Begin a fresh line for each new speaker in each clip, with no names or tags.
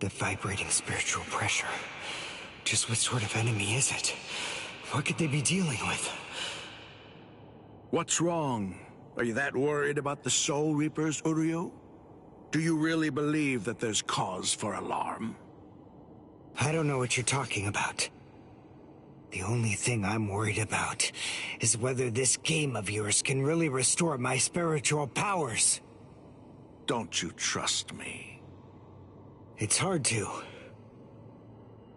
The vibrating spiritual pressure. Just what sort of enemy is it? What could they be dealing with?
What's wrong? Are you that worried about the Soul Reapers, Uryu? Do you really believe that there's cause for alarm?
I don't know what you're talking about. The only thing I'm worried about is whether this game of yours can really restore my spiritual powers.
Don't you trust me?
It's hard to.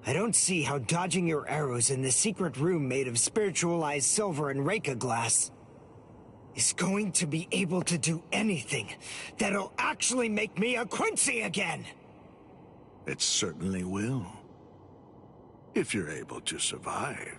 I don't see how dodging your arrows in the secret room made of spiritualized silver and Reika glass is going to be able to do anything that'll actually make me a Quincy again!
It certainly will. If you're able to survive.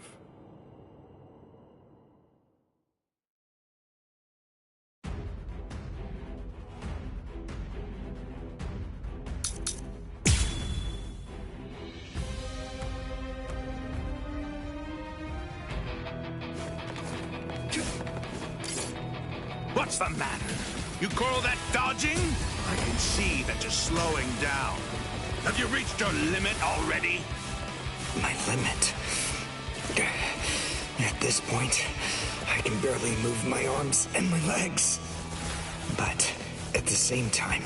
What's the matter? You call that dodging? I can see that you're slowing down. Have you reached your limit already?
My limit? At this point, I can barely move my arms and my legs. But at the same time,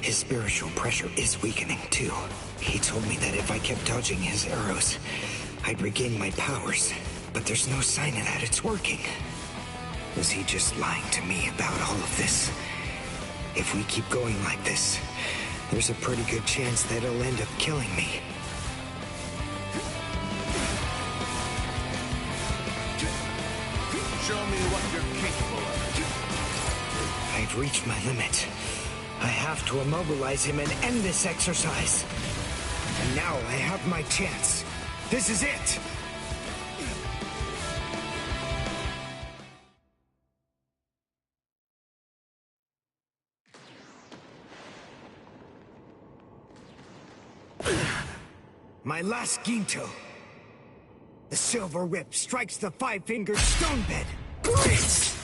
his spiritual pressure is weakening too. He told me that if I kept dodging his arrows, I'd regain my powers. But there's no sign of that it's working. Was he just lying to me about all of this? If we keep going like this, there's a pretty good chance that he'll end up killing me.
Show me what you're capable of.
I've reached my limit. I have to immobilize him and end this exercise. And now I have my chance. This is it! My last Ginto. The silver whip strikes the five-fingered stone bed. Blitz!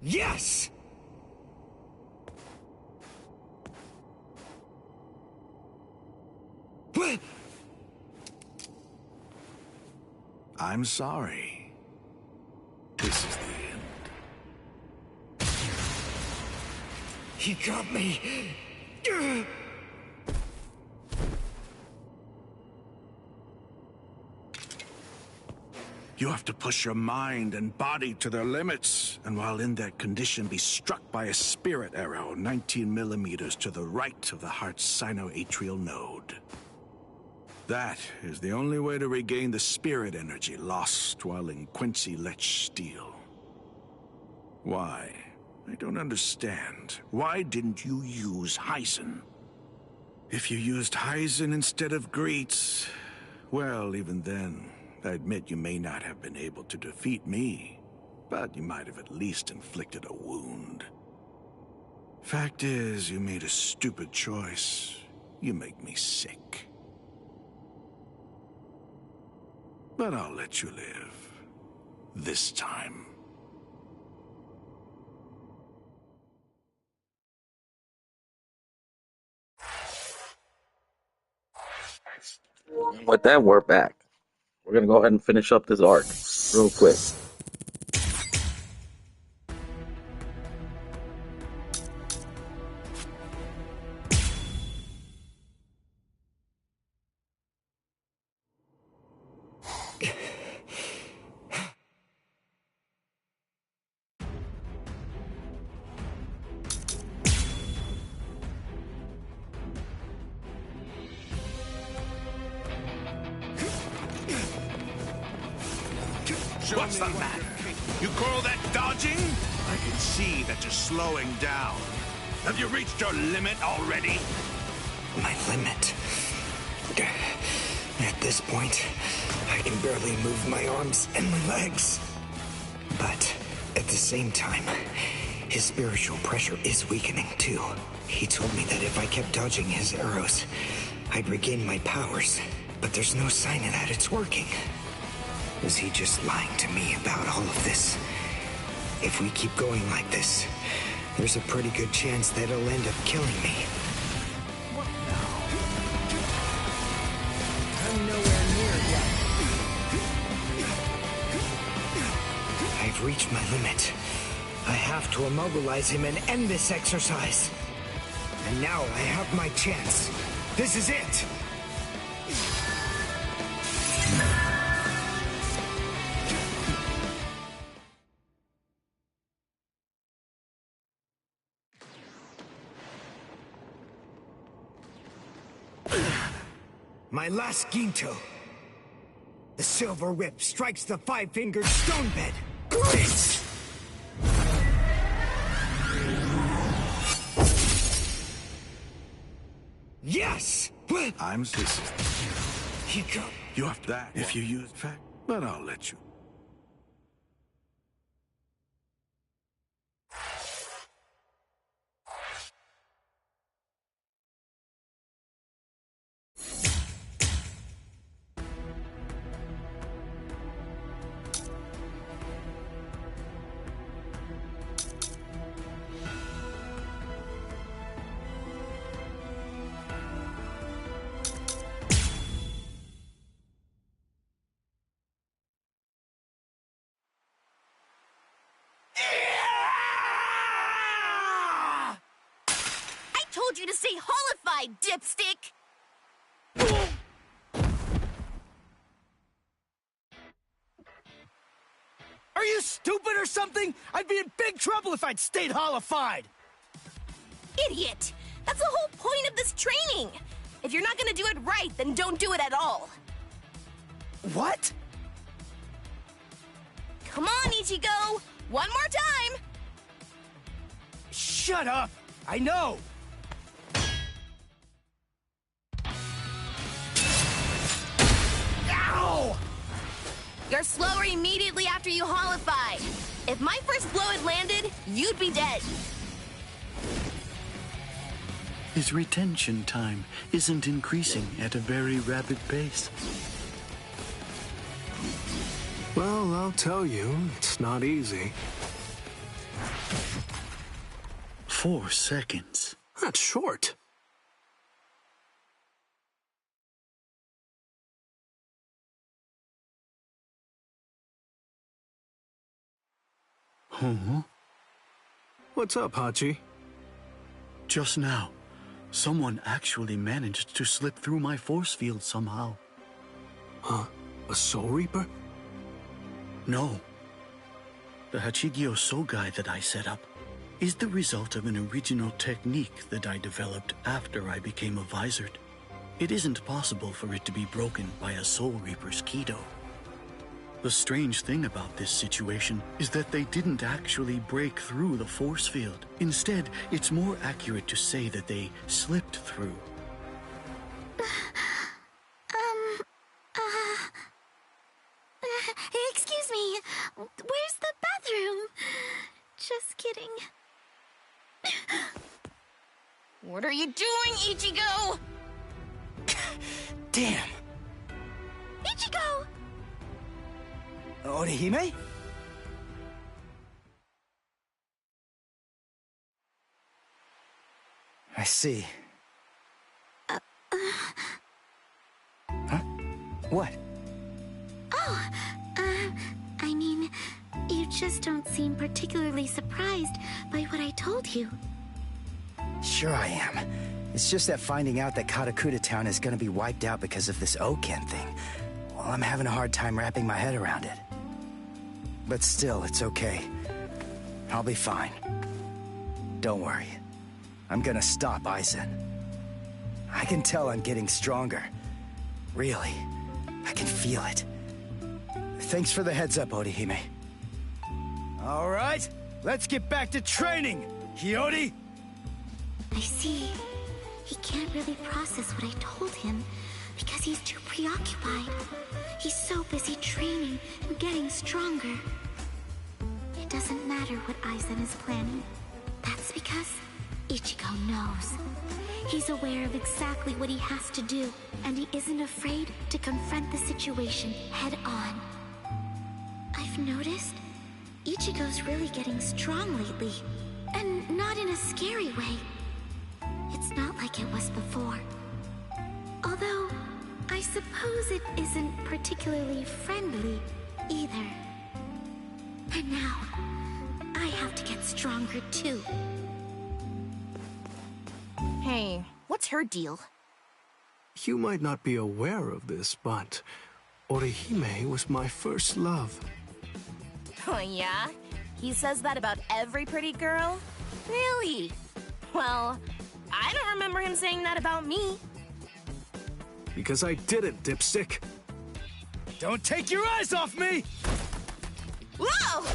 Yes! What?
I'm sorry. This is the end.
He got me.
You have to push your mind and body to their limits, and while in that condition be struck by a spirit arrow 19 millimeters to the right of the heart's sinoatrial node. That is the only way to regain the spirit energy lost while in Quincy Lech Steel. Why? I don't understand. Why didn't you use Heisen? If you used Heisen instead of Greets, well, even then, I admit you may not have been able to defeat me, but you might have at least inflicted a wound. Fact is, you made a stupid choice. You make me sick. But I'll let you live. This time.
With that, we're back. We're gonna go ahead and finish up this arc real quick.
What's the matter? You call that dodging? I can see that you're slowing down. Have you reached your limit already?
My limit? At this point, I can barely move my arms and my legs. But at the same time, his spiritual pressure is weakening too. He told me that if I kept dodging his arrows, I'd regain my powers. But there's no sign of that it's working. Was he just lying to me about all of this? If we keep going like this, there's a pretty good chance that it'll end up killing me.
What now? I'm nowhere near yet.
I've reached my limit. I have to immobilize him and end this exercise. And now I have my chance. This is it! My last Ginto. The silver whip strikes the five-fingered stone bed. Blitz! Yes!
I'm Sissy.
You go.
You have that if you use fact, but I'll let you.
Told you to stay holified, dipstick!
Are you stupid or something? I'd be in big trouble if I'd stayed holified!
Idiot! That's the whole point of this training! If you're not gonna do it right, then don't do it at all!
What?
Come on, Ichigo! One more time!
Shut up! I know! Ow!
You're slower immediately after you holified. If my first blow had landed, you'd be dead.
His retention time isn't increasing at a very rapid pace.
Well, I'll tell you, it's not easy.
4 seconds.
That's short.
Huh?
What's up, Hachi?
Just now, someone actually managed to slip through my force field somehow.
Huh? A Soul Reaper?
No. The Hachigyo Sogai that I set up is the result of an original technique that I developed after I became a Visored. It isn't possible for it to be broken by a Soul Reaper's Kido. The strange thing about this situation is that they didn't actually break through the force field. Instead, it's more accurate to say that they slipped through.
Excuse me, where's the bathroom? Just kidding.
What are you doing, Ichigo?
Damn!
Ichigo!
Orihime?
I see.
Huh? What?
Oh, I mean, you just don't seem particularly surprised by what I told you.
Sure I am. It's just that finding out that Katakura Town is gonna be wiped out because of this Oken thing, well, I'm having a hard time wrapping my head around it. But still, it's okay. I'll be fine. Don't worry. I'm gonna stop Aizen. I can tell I'm getting stronger. Really. I can feel it. Thanks for the heads up, Orihime.
All right, let's get back to training, Hiyori!
I see. He can't really process what I told him because he's too preoccupied. He's so busy training and getting stronger. It doesn't matter what Aizen is planning. That's because Ichigo knows. He's aware of exactly what he has to do, and he isn't afraid to confront the situation head on. I've noticed Ichigo's really getting strong lately. And not in a scary way. It's not like it was before. Although, I suppose it isn't particularly friendly either. And now, I have to get stronger too.
Hey, what's her deal?
You might not be aware of this, but Orihime was my first love.
Oh, yeah? He says that about every pretty girl? Really? Well, I don't remember him saying that about me.
Because I did it, dipstick.
Don't take your eyes off me!
Whoa!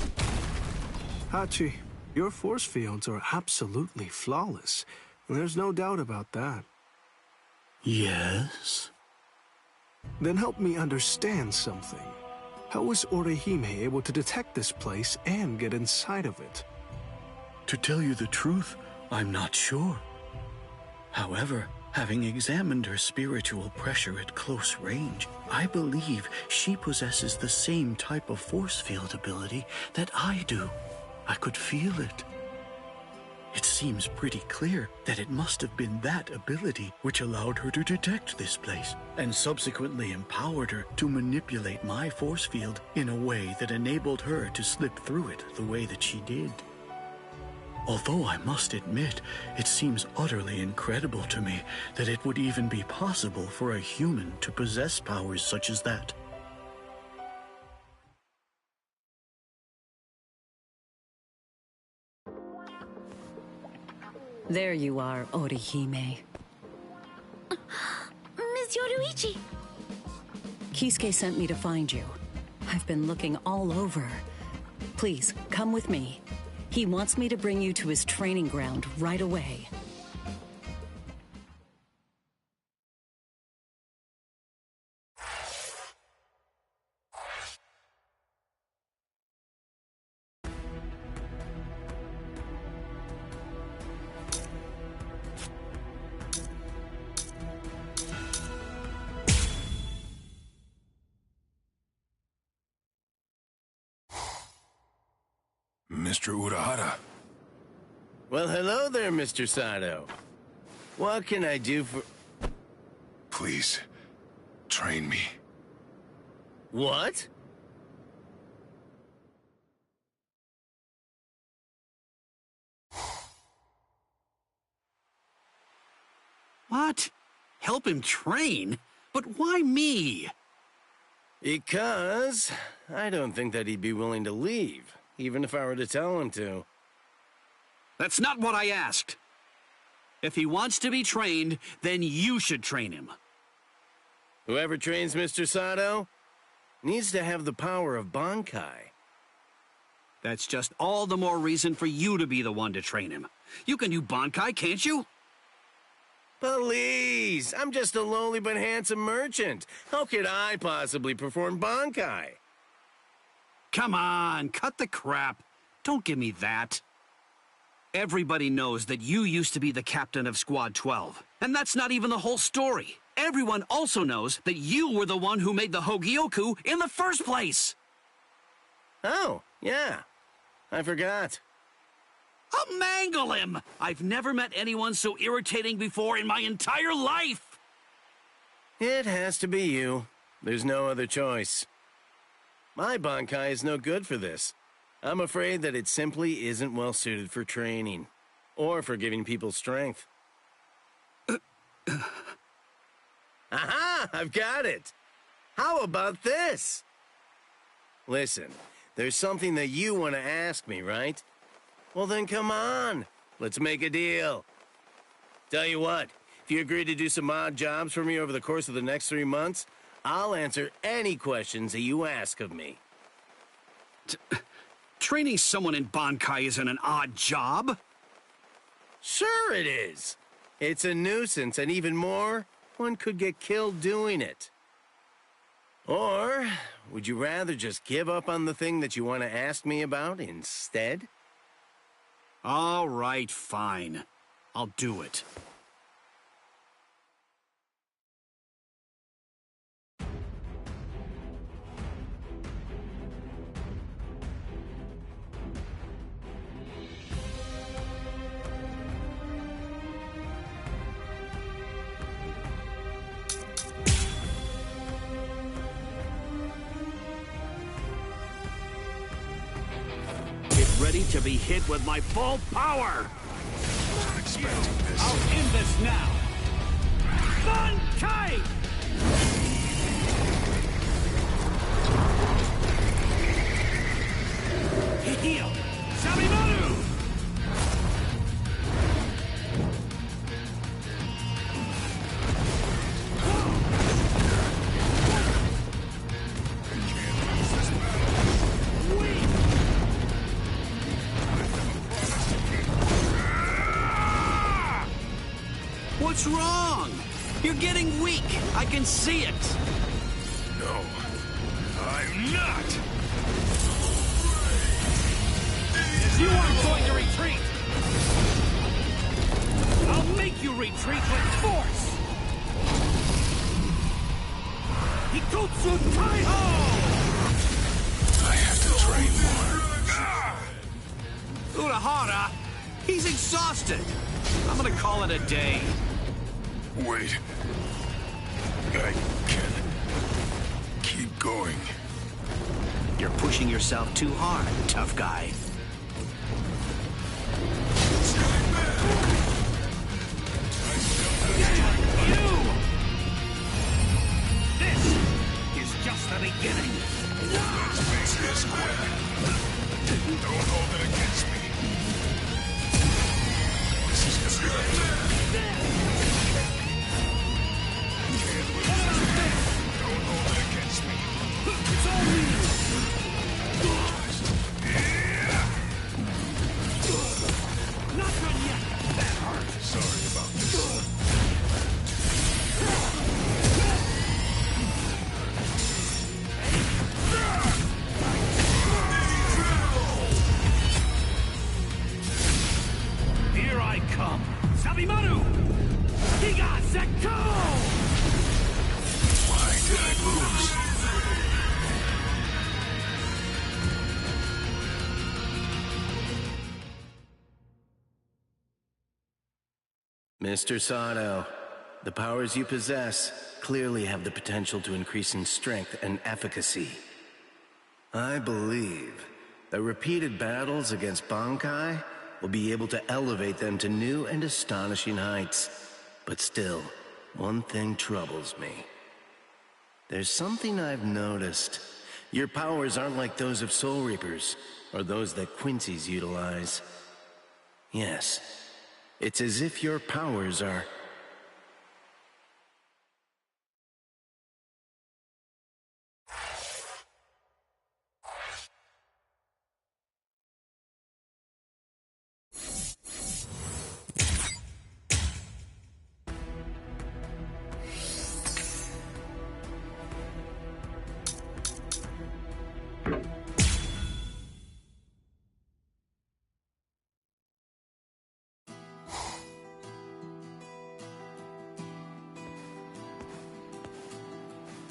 Hachi, your force fields are absolutely flawless. There's no doubt about that.
Yes?
Then help me understand something. How was Orihime able to detect this place and get inside of it?
To tell you the truth, I'm not sure. However, having examined her spiritual pressure at close range, I believe she possesses the same type of force field ability that I do. I could feel it. It seems pretty clear that it must have been that ability which allowed her to detect this place, and subsequently empowered her to manipulate my force field in a way that enabled her to slip through it the way that she did. Although I must admit, it seems utterly incredible to me that it would even be possible for a human to possess powers such as that.
There you are, Orihime.
Miss Yoruichi!
Kisuke sent me to find you. I've been looking all over. Please, come with me. He wants me to bring you to his training ground right away.
Mr. Urahara.
Well, hello there, Mr. Sato. What can I do for...
Please, train me.
What?
What? Help him train? But why me?
Because I don't think that he'd be willing to leave, even if I were to tell him to.
That's not what I asked. If he wants to be trained, then you should train him.
Whoever trains Mr. Sato needs to have the power of Bankai.
That's just all the more reason for you to be the one to train him. You can do Bankai, can't you?
Please, I'm just a lowly but handsome merchant. How could I possibly perform Bankai?
Come on, cut the crap. Don't give me that. Everybody knows that you used to be the captain of Squad 12. And that's not even the whole story. Everyone also knows that you were the one who made the Hogyoku in the first place.
Oh, yeah. I forgot.
I'll mangle him! I've never met anyone so irritating before in my entire life!
It has to be you. There's no other choice. My Bankai is no good for this. I'm afraid that it simply isn't well suited for training, or for giving people strength. Aha! I've got it! How about this? Listen, there's something that you want to ask me, right? Well then come on, let's make a deal. Tell you what, if you agree to do some odd jobs for me over the course of the next 3 months, I'll answer any questions that you ask of me.
Training someone in Bankai isn't an odd job.
Sure it is. It's a nuisance, and even more, one could get killed doing it. Or, would you rather just give up on the thing that you want to ask me about instead?
All right, fine. I'll do it. ready to be hit with my full power!
Not expecting this.
I'll end this now! Bankai! Heal! Sabimaru! What's wrong? You're getting weak. I can see it.
No, I'm not.
You aren't going to retreat. I'll make you retreat with force. Hikutsu Taiho!
I have to train more.
Urahara, he's exhausted. I'm gonna call it a day.
Wait. I can keep going.
You're pushing yourself too hard, tough guy. You! This is just the beginning.
Let's face this quick. Don't hold it against me. This is good. Don't hold it against me.
It's all me. Not done yet. That hurt.
Sorry about this.
Here I come. Sabimaru! Higa Sekko!
Why did I lose?
Mr. Sato, the powers you possess clearly have the potential to increase in strength and efficacy. I believe that repeated battles against Bankai will be able to elevate them to new and astonishing heights. But still, one thing troubles me. There's something I've noticed. Your powers aren't like those of Soul Reapers, or those that Quincy's utilize. Yes, it's as if your powers are...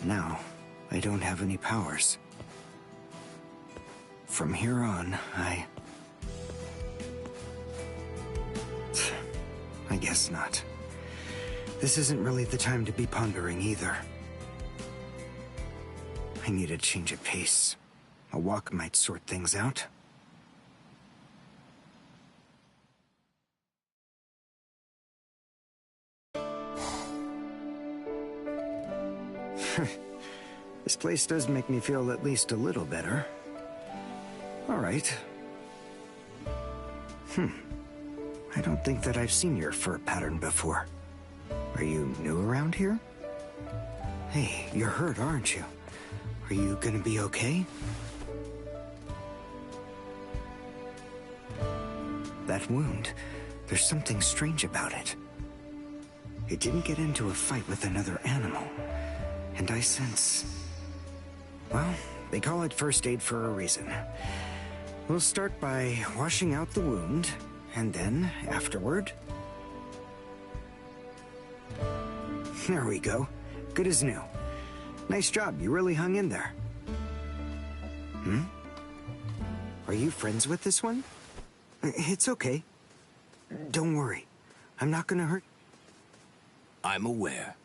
Now, I don't have any powers. From here on, I guess not. This isn't really the time to be pondering either. I need a change of pace. A walk might sort things out. This place does make me feel at least a little better. All right. I don't think that I've seen your fur pattern before. Are you new around here? Hey, you're hurt, aren't you? Are you gonna be okay? That wound, there's something strange about it. It didn't get into a fight with another animal. And I sense... Well, they call it first aid for a reason. We'll start by washing out the wound, and then, afterward... There we go. Good as new. Nice job, you really hung in there. Are you friends with this one? It's okay. Don't worry. I'm not gonna hurt...
I'm aware.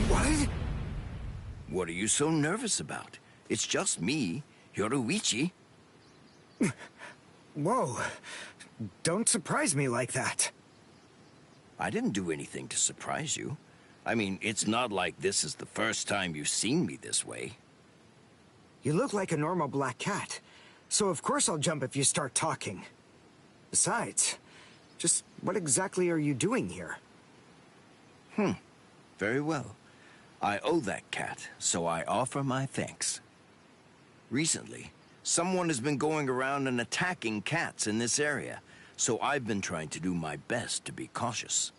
What?
What are you so nervous about? It's just me, Yoruichi.
Whoa. Don't surprise me like that.
I didn't do anything to surprise you. I mean, it's not like this is the first time you've seen me this way.
You look like a normal black cat, so of course I'll jump if you start talking. Besides, just what exactly are you doing here?
Very well. I owe that cat, so I offer my thanks. Recently, someone has been going around and attacking cats in this area, so I've been trying to do my best to be cautious.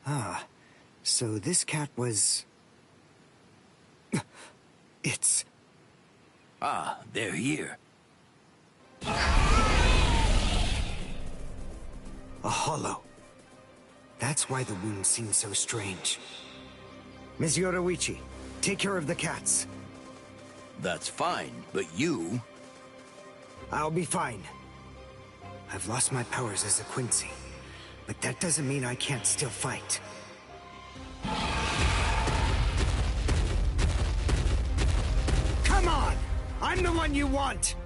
Ah, so this cat was... It's...
Ah, they're here.
a hollow. That's why the wound seems so strange. Ms. Yoruichi, take care of the cats.
That's fine, but you...
I'll be fine. I've lost my powers as a Quincy, but that doesn't mean I can't still fight. Come on! I'm the one you want!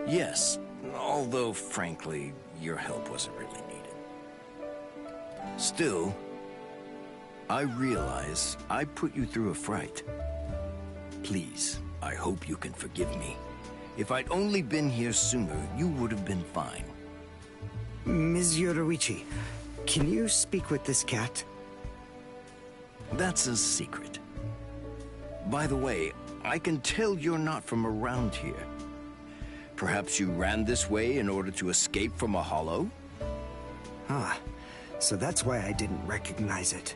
Yes, although, frankly, your help wasn't really needed. Still, I realize I put you through a fright. Please, I hope you can forgive me. If I'd only been here sooner, you would have been fine.
Ms. Yoruichi, can you speak with this cat?
That's a secret. By the way, I can tell you're not from around here. Perhaps you ran this way in order to escape from a hollow?
Ah, so that's why I didn't recognize it.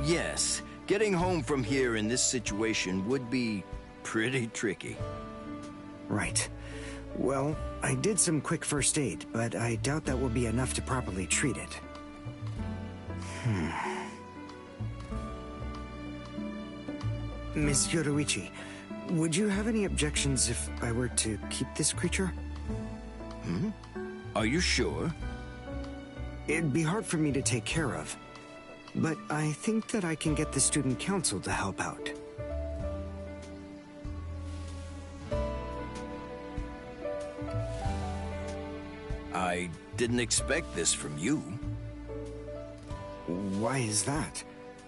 Yes, getting home from here in this situation would be pretty tricky.
Right. Well, I did some quick first aid, but I doubt that will be enough to properly treat it. Miss Yoruichi, would you have any objections if I were to keep this creature?
Are you sure?
It'd be hard for me to take care of, but I think that I can get the student council to help out.
I didn't expect this from you.
Why is that?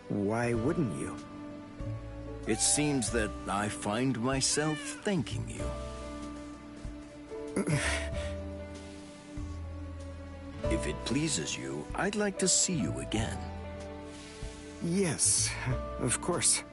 Why wouldn't you?
It seems that I find myself thanking you. If it pleases you, I'd like to see you again.
Yes, of course.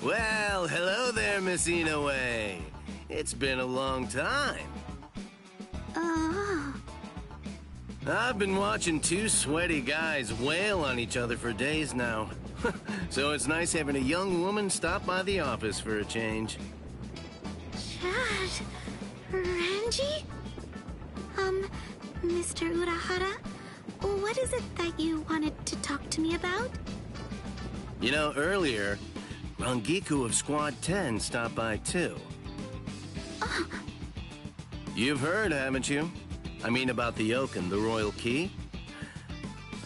Well, hello there, Miss Inoue. It's been a long time. I've been watching two sweaty guys wail on each other for days now. So it's nice having a young woman stop by the office for a change.
Chad... Renji? Mr. Urahara, what is it that you wanted to talk to me about?
You know, earlier, Rangiku of Squad 10 stopped by too. You've heard, haven't you? I mean about the yoke and the royal key?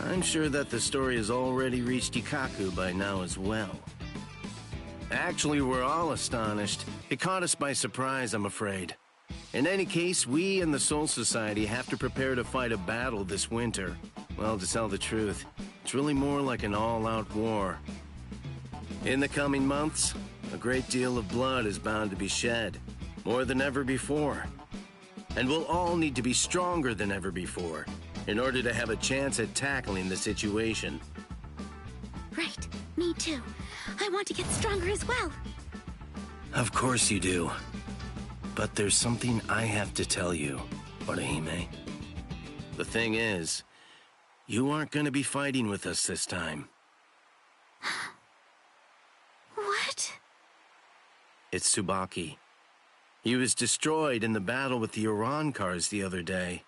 I'm sure that the story has already reached Ikaku by now as well. Actually, we're all astonished. It caught us by surprise, I'm afraid. In any case, we and the Soul Society have to prepare to fight a battle this winter. Well, to tell the truth, it's really more like an all-out war. In the coming months, a great deal of blood is bound to be shed, more than ever before. And we'll all need to be stronger than ever before in order to have a chance at tackling the situation.
Right, me too. I want to get stronger as well.
Of course you do. But there's something I have to tell you, Orihime. The thing is, you aren't going to be fighting with us this time.
What?
It's Tsubaki. He was destroyed in the battle with the Iran cars the other day.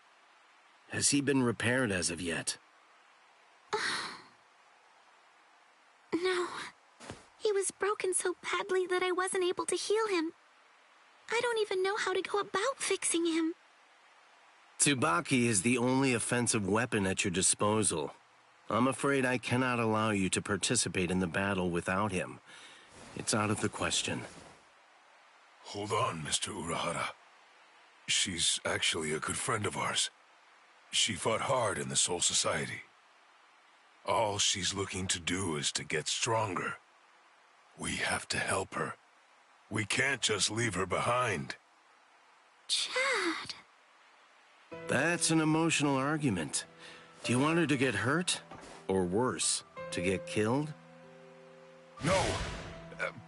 Has he been repaired as of yet?
No. He was broken so badly that I wasn't able to heal him. I don't even know how to go about fixing him.
Tsubaki is the only offensive weapon at your disposal. I'm afraid I cannot allow you to participate in the battle without him. It's out of the question.
Hold on, Mr. Urahara. She's actually a good friend of ours. She fought hard in the Soul Society. All she's looking to do is to get stronger. We have to help her. We can't just leave her behind.
Chad.
That's an emotional argument. Do you want her to get hurt? Or worse, to get killed?
No,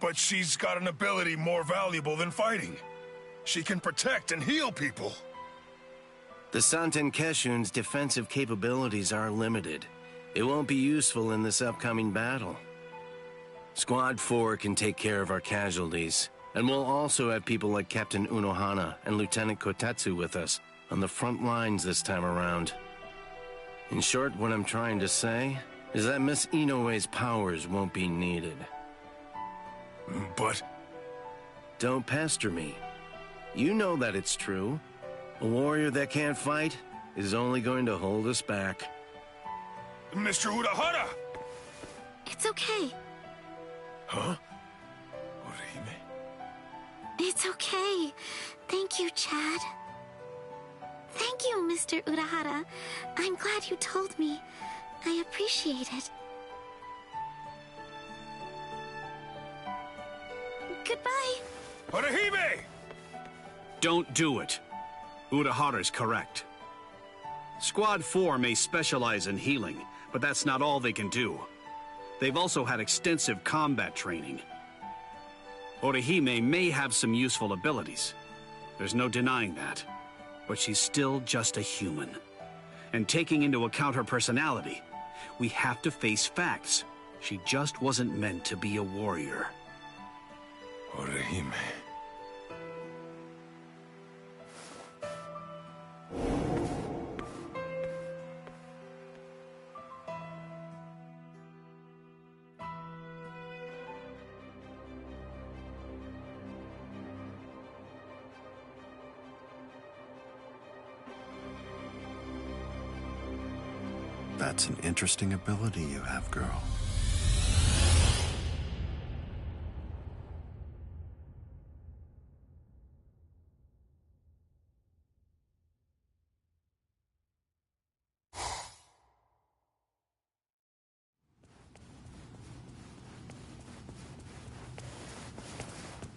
but she's got an ability more valuable than fighting. She can protect and heal people.
The Santen Keshun's defensive capabilities are limited. It won't be useful in this upcoming battle. Squad 4 can take care of our casualties, and we'll also have people like Captain Unohana and Lieutenant Kotetsu with us on the front lines this time around. In short, what I'm trying to say is that Miss Inoue's powers won't be needed.
But...
Don't pester me. You know that it's true. A warrior that can't fight is only going to hold us back.
Mr. Urahara!
It's okay.
Huh? Orihime?
It's okay. Thank you, Chad. Thank you, Mr. Urahara. I'm glad you told me. I appreciate it. Goodbye.
Orihime!
Don't do it. Urahara's correct. Squad 4 may specialize in healing, but that's not all they can do. They've also had extensive combat training. Orihime may have some useful abilities. There's no denying that. But she's still just a human. And taking into account her personality, we have to face facts. She just wasn't meant to be a warrior.
Orihime...
That's an interesting ability you have, girl.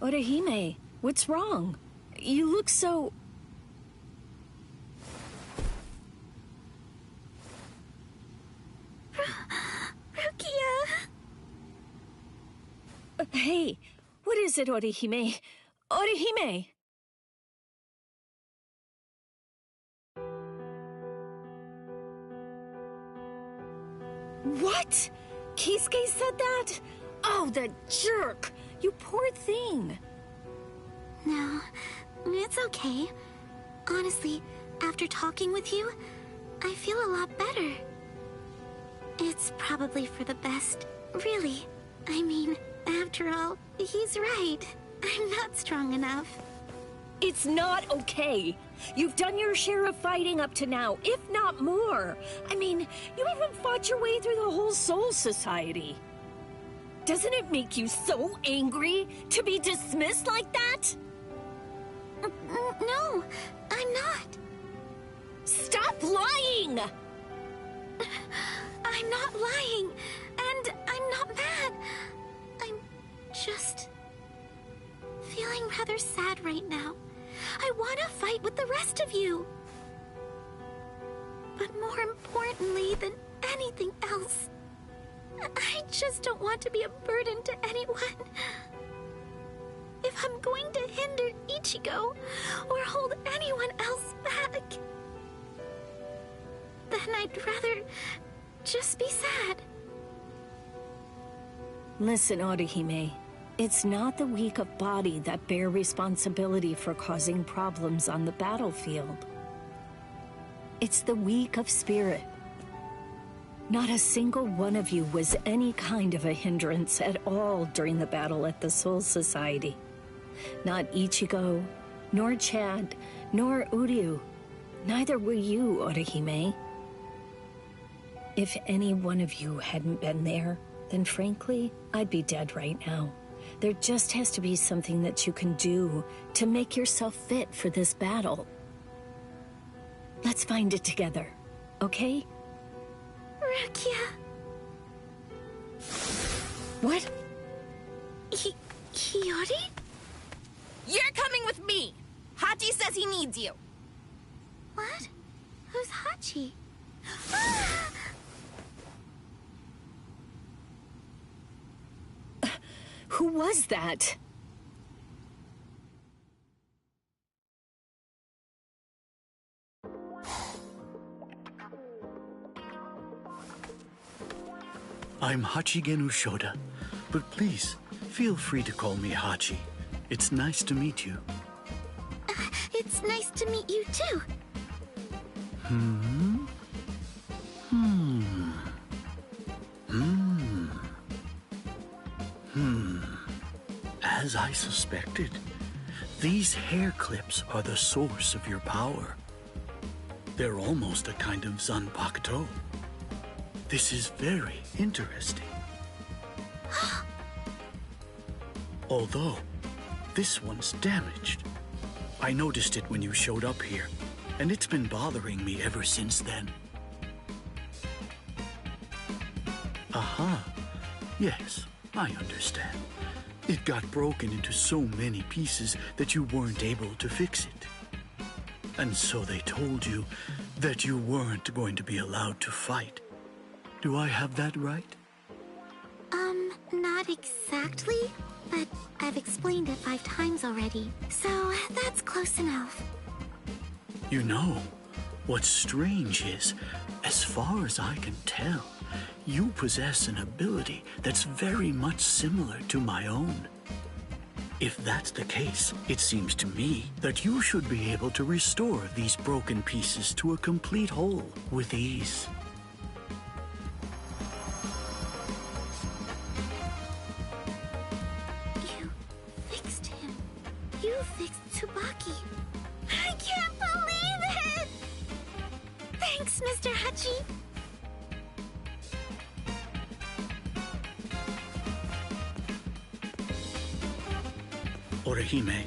Orihime, what's wrong? You look so... Hey, what is it, Orihime? Orihime! What? Kisuke said that? Oh, the jerk! You poor thing.
No, it's okay. Honestly, after talking with you, I feel a lot better. It's probably for the best, really. I mean, after all, he's right. I'm not strong enough.
It's not okay. You've done your share of fighting up to now, if not more. I mean, you even fought your way through the whole Soul Society. Doesn't it make you so angry to be dismissed like that?
No, I'm not.
Stop lying!
I'm not lying, and I'm not mad. I'm just feeling rather sad right now. I want to fight with the rest of you. But more importantly than anything else, I just don't want to be a burden to anyone. If I'm going to hinder Ichigo or hold anyone else back, I'd rather just be sad.
Listen, Orihime. It's not the weak of body that bear responsibility for causing problems on the battlefield. It's the weak of spirit. Not a single one of you was any kind of a hindrance at all during the battle at the Soul Society. Not Ichigo, nor Chad, nor Uryu. Neither were you, Orihime. If any one of you hadn't been there, then frankly, I'd be dead right now. There just has to be something that you can do to make yourself fit for this battle. Let's find it together, okay?
Rakia.
What?
Hiyori?
You're coming with me! Hachi says he needs you.
What? Who's Hachi?
Who was that?
I'm Hachigenu Shoda, but please, feel free to call me Hachi. It's nice to meet you.
It's nice to meet you too.
As I suspected, these hair clips are the source of your power. They're almost a kind of zanpakuto. This is very interesting. Although, this one's damaged. I noticed it when you showed up here, and it's been bothering me ever since then. Aha. Yes, I understand. It got broken into so many pieces that you weren't able to fix it. And so they told you that you weren't going to be allowed to fight. Do I have that right?
Not exactly, but I've explained it 5 times already, so that's close enough.
You know, what's strange is, as far as I can tell, you possess an ability that's very much similar to my own. If that's the case, it seems to me that you should be able to restore these broken pieces to a complete whole with ease.
You fixed him. You fixed Tsubaki. I can't believe it! Thanks, Mr. Hachi.
Orihime,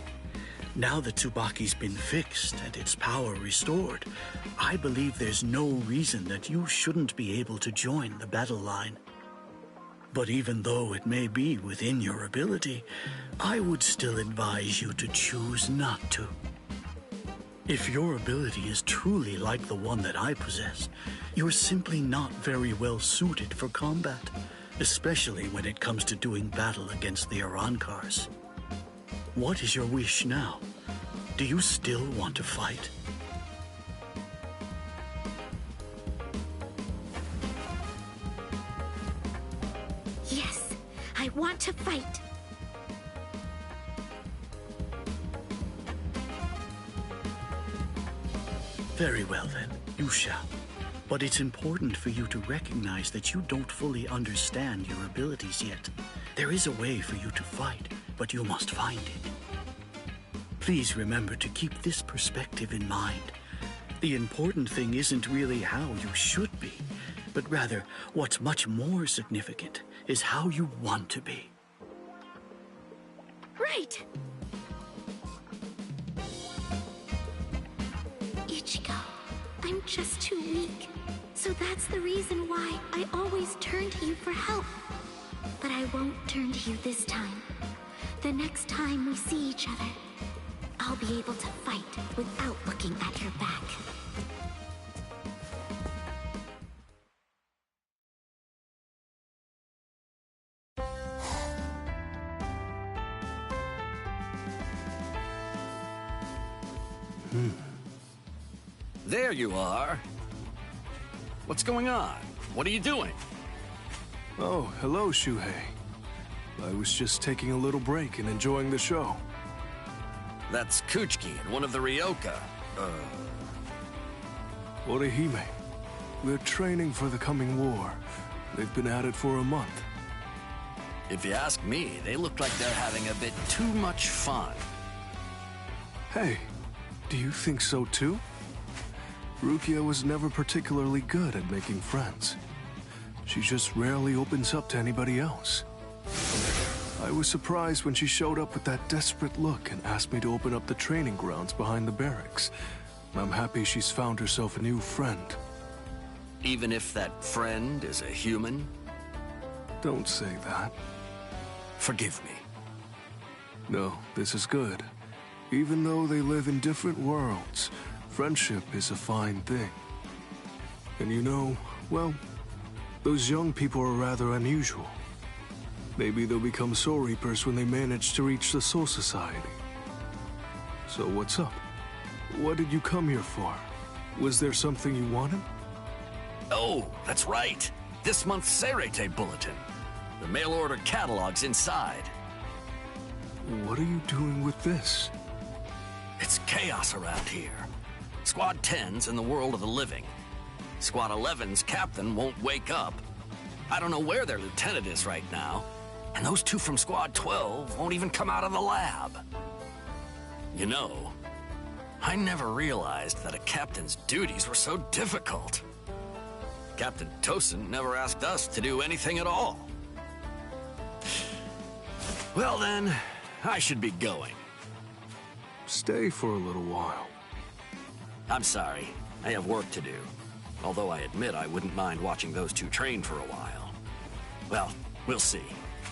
now that Tsubaki's been fixed and its power restored, I believe there's no reason that you shouldn't be able to join the battle line. But even though it may be within your ability, I would still advise you to choose not to. If your ability is truly like the one that I possess, you're simply not very well suited for combat, especially when it comes to doing battle against the Arankars. What is your wish now? Do you still want to fight?
Yes, I want to fight.
Very well then, you shall. But it's important for you to recognize that you don't fully understand your abilities yet. There is a way for you to fight, but you must find it. Please remember to keep this perspective in mind. The important thing isn't really how you should be, but rather what's much more significant is how you want to be.
Right. Ichigo, I'm just too weak. So that's the reason why I always turn to you for help. But I won't turn to you this time. The next time we see each other, I'll be able to fight without looking at your back.
There you are.
What's going on? What are you doing?
Oh, hello, Shuhei. I was just taking a little break and enjoying the show.
That's Kuchiki and one of the Ryoka.
Orihime. They're training for the coming war. They've been at it for a month.
If you ask me, they look like they're having a bit too much fun.
Hey, do you think so too? Rukia was never particularly good at making friends. She just rarely opens up to anybody else. I was surprised when she showed up with that desperate look and asked me to open up the training grounds behind the barracks. I'm happy she's found herself a new friend.
Even if that friend is a human?
Don't say that.
Forgive me.
No, this is good. Even though they live in different worlds, friendship is a fine thing. And you know, well, those young people are rather unusual. Maybe they'll become Soul Reapers when they manage to reach the Soul Society. So what's up? What did you come here for? Was there something you wanted?
Oh, that's right. This month's Serete Bulletin. The mail-order catalog's inside.
What are you doing with this?
It's chaos around here. Squad 10's in the world of the living. Squad 11's captain won't wake up. I don't know where their lieutenant is right now. And those two from Squad 12 won't even come out of the lab. You know, I never realized that a captain's duties were so difficult. Captain Tosin never asked us to do anything at all. Well then, I should be going.
Stay for a little while.
I'm sorry. I have work to do. Although I admit I wouldn't mind watching those two train for a while. Well, we'll see.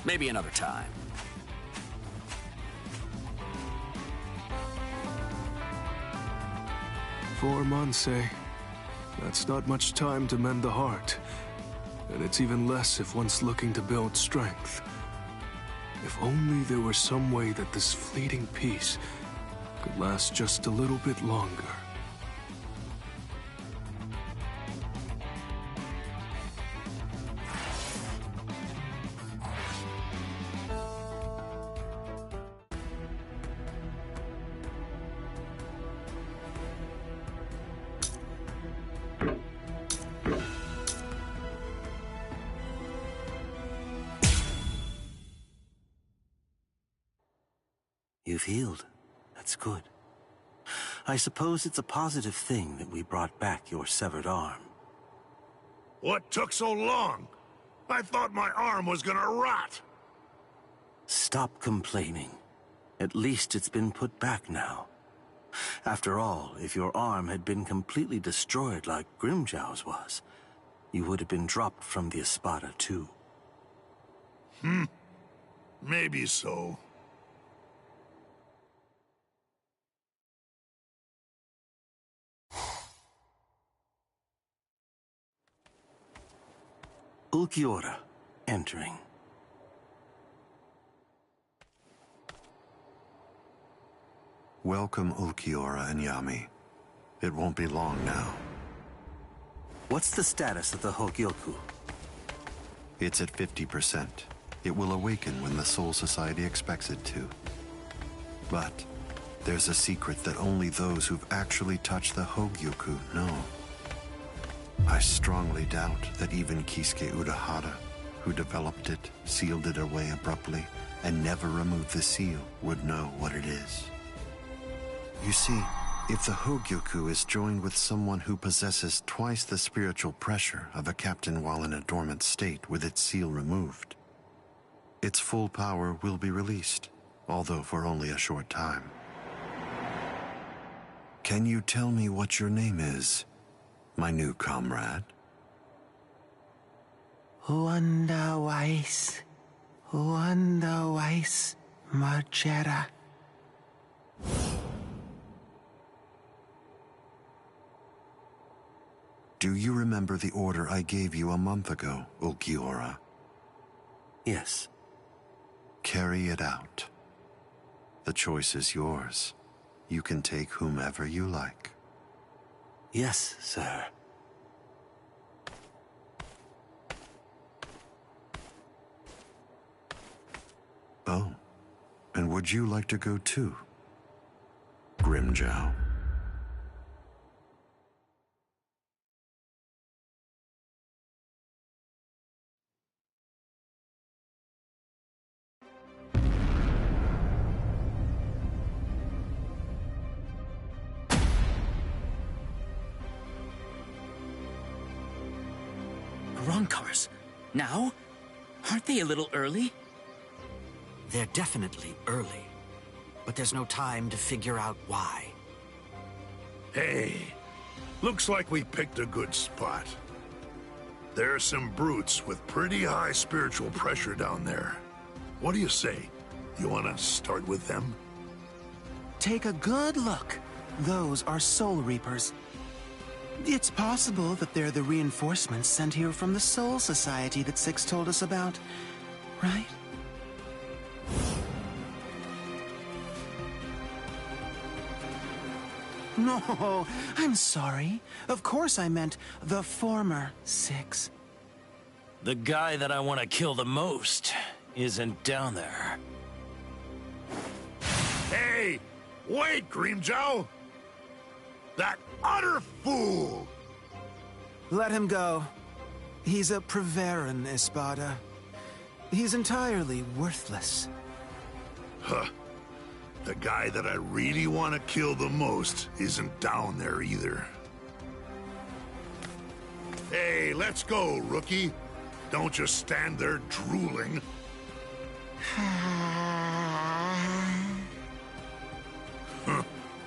Maybe another time.
Four months, eh? That's not much time to mend the heart. And it's even less if one's looking to build strength. If only there were some way that this fleeting peace could last just a little bit longer.
You've healed. That's good. I suppose it's a positive thing that we brought back your severed arm.
What took so long? I thought my arm was gonna rot.
Stop complaining. At least it's been put back now. After all, if your arm had been completely destroyed like Grimjow's was, you would have been dropped from the Espada too.
Maybe so.
Ulquiorra, entering.
Welcome, Ulquiorra and Yami. It won't be long now.
What's the status of the Hogyoku?
It's at 50%. It will awaken when the Soul Society expects it to. But there's a secret that only those who've actually touched the Hogyoku know. I strongly doubt that even Kisuke Urahara, who developed it, sealed it away abruptly, and never removed the seal, would know what it is. You see, if the Hogyoku is joined with someone who possesses twice the spiritual pressure of a captain while in a dormant state with its seal removed, its full power will be released, although for only a short time. Can you tell me what your name is, my new comrade?
Wonder Weiss, Margera.
Do you remember the order I gave you a month ago, Ulquiorra?
Yes.
Carry it out. The choice is yours. You can take whomever you like.
Yes, sir.
Oh, and would you like to go too, Grimjow?
Roncars? Now? Aren't they a little early?
They're definitely early, but there's no time to figure out why.
Hey, looks like we picked a good spot. There are some brutes with pretty high spiritual pressure down there. What do you say? You want to start with them?
Take a good look. Those are Soul Reapers. It's possible that they're the reinforcements sent here from the Soul Society that Six told us about, right? No, I'm sorry. Of course I meant the former Six.
The guy that I want to kill the most isn't down there.
Hey! Wait, Grimjow! That utter fool!
Let him go. He's a Preveran, Espada. He's entirely worthless.
Huh. The guy that I really want to kill the most isn't down there either. Hey, let's go, rookie. Don't just stand there drooling. Huh.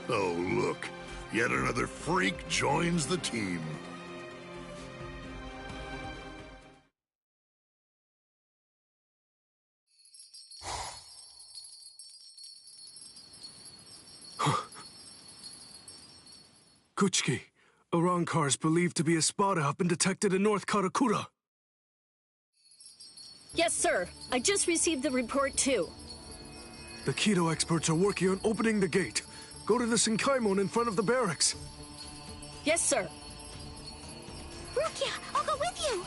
Oh, look. Yet another freak joins the team.
Kuchiki, Arankars believed to be Espada have been detected in North Karakura.
Yes, sir. I just received the report, too.
The Keto experts are working on opening the gate. Go to the Senkaimon in front of the barracks.
Yes, sir.
Rukia, I'll go with you.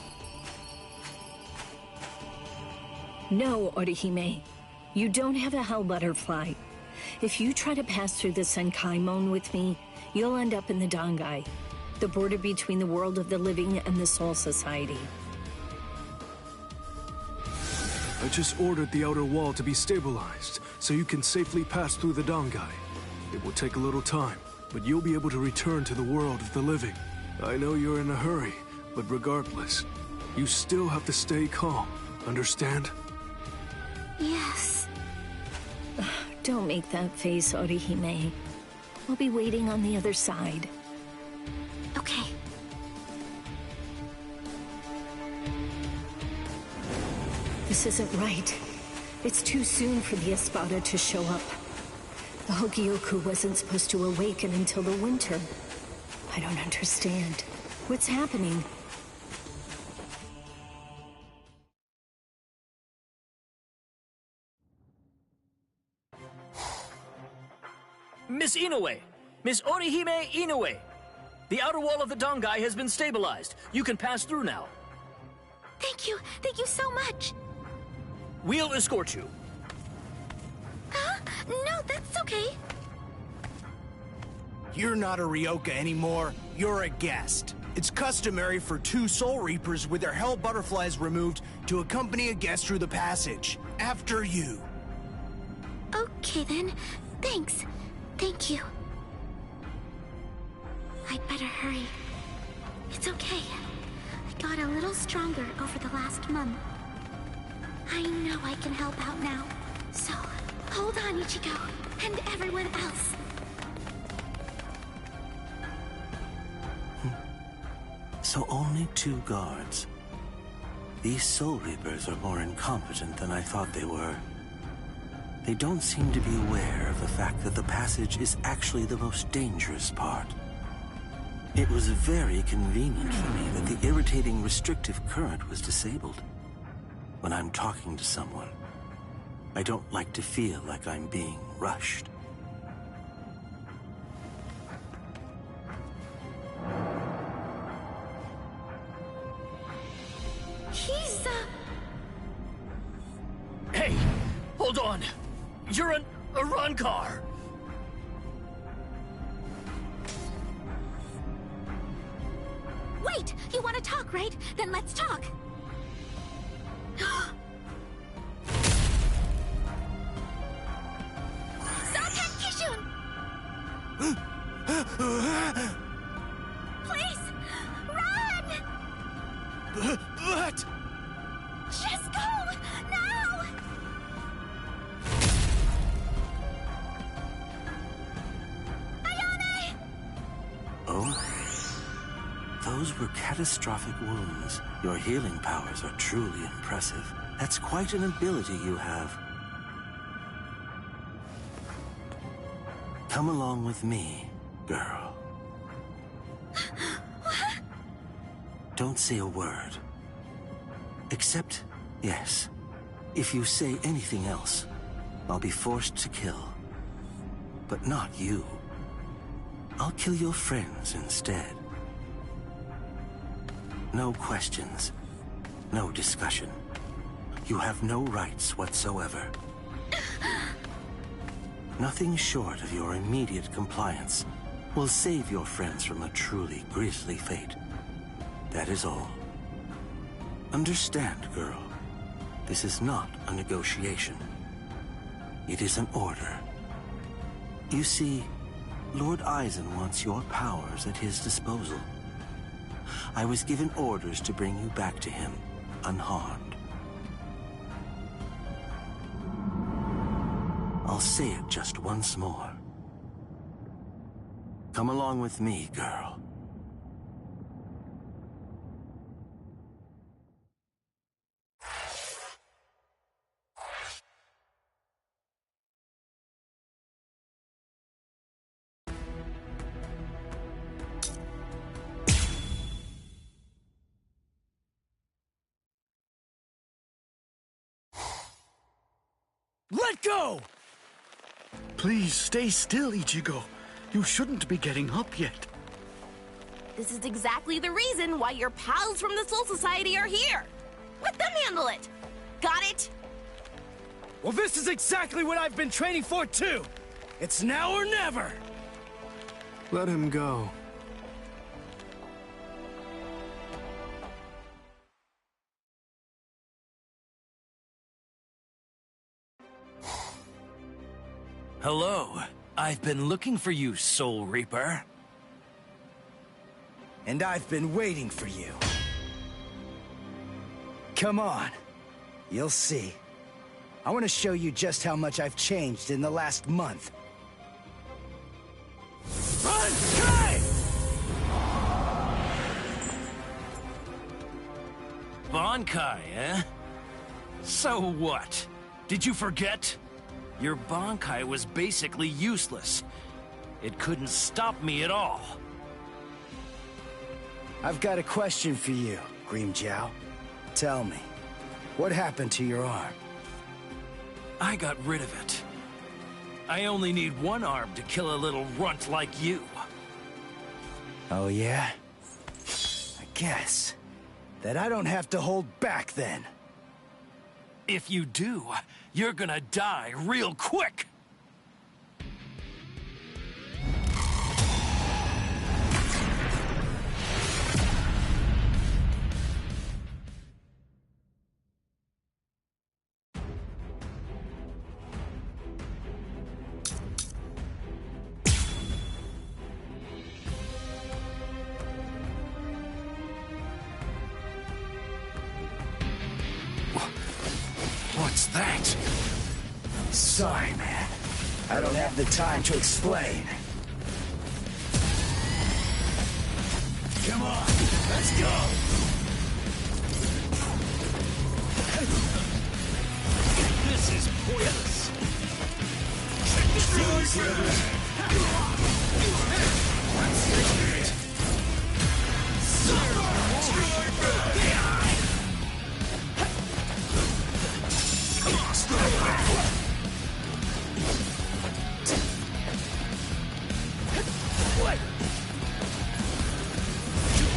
No, Orihime. You don't have a hell butterfly. If you try to pass through the Senkaimon with me, you'll end up in the Dangai, the border between the world of the living and the Soul Society.
I just ordered the outer wall to be stabilized, so you can safely pass through the Dangai. It will take a little time, but you'll be able to return to the world of the living. I know you're in a hurry, but regardless, you still have to stay calm, understand?
Yes.
Don't make that face, Orihime. We'll be waiting on the other side.
Okay.
This isn't right. It's too soon for the Espada to show up. The Hogyoku wasn't supposed to awaken until the winter. I don't understand. What's happening?
Miss Inoue! Miss Orihime Inoue! The outer wall of the Dangai has been stabilized. You can pass through now.
Thank you. Thank you so much.
We'll escort you.
Huh? No, that's okay.
You're not a Ryoka anymore. You're a guest. It's customary for 2 Soul Reapers with their hell butterflies removed to accompany a guest through the passage. After you.
Okay then. Thanks. Thank you. I'd better hurry. It's okay. I got a little stronger over the last month. I know I can help out now. So, hold on, Ichigo, and everyone else.
So only 2 guards. These Soul Reapers are more incompetent than I thought they were. They don't seem to be aware of the fact that the passage is actually the most dangerous part. It was very convenient for me that the irritating restrictive current was disabled. When I'm talking to someone, I don't like to feel like I'm being rushed.
He's,
Hey! Hold Hold on! You're a Rancor!
Wait! You want to talk, right? Then let's talk! Sultan Kishun! Please! Run!
But...
Just go! Now! Ayane!
Oh? Those were catastrophic wounds. Your healing powers are truly impressive. That's quite an ability you have. Come along with me, girl. Don't say a word. Except, yes, if you say anything else, I'll be forced to kill. But not you. I'll kill your friends instead. No questions. No discussion. You have no rights whatsoever. Nothing short of your immediate compliance will save your friends from a truly grisly fate. That is all. Understand, girl. This is not a negotiation. It is an order. You see, Lord Eisen wants your powers at his disposal. I was given orders to bring you back to him, unharmed. I'll say it just once more. Come along with me, girl.
Let go!
Please stay still, Ichigo. You shouldn't be getting up yet.
This is exactly the reason why your pals from the Soul Society are here. Let them handle it. Got it?
Well, this is exactly what I've been training for, too. It's now or never.
Let him go.
Hello. I've been looking for you, Soul Reaper.
And I've been waiting for you. Come on. You'll see. I want to show you just how much I've changed in the last month.
Run! Kai!
Bankai, eh? So what? Did you forget? Your Bankai was basically useless. It couldn't stop me at all.
I've got a question for you, Grimmjow. Tell me, what happened to your arm?
I got rid of it. I only need one arm to kill a little runt like you.
Oh, yeah? I guess that I don't have to hold back then.
If you do, you're gonna die real quick! What's that?
Sorry, man. I don't have the time to explain.
Come on, let's go!
This is pointless. Check this
What?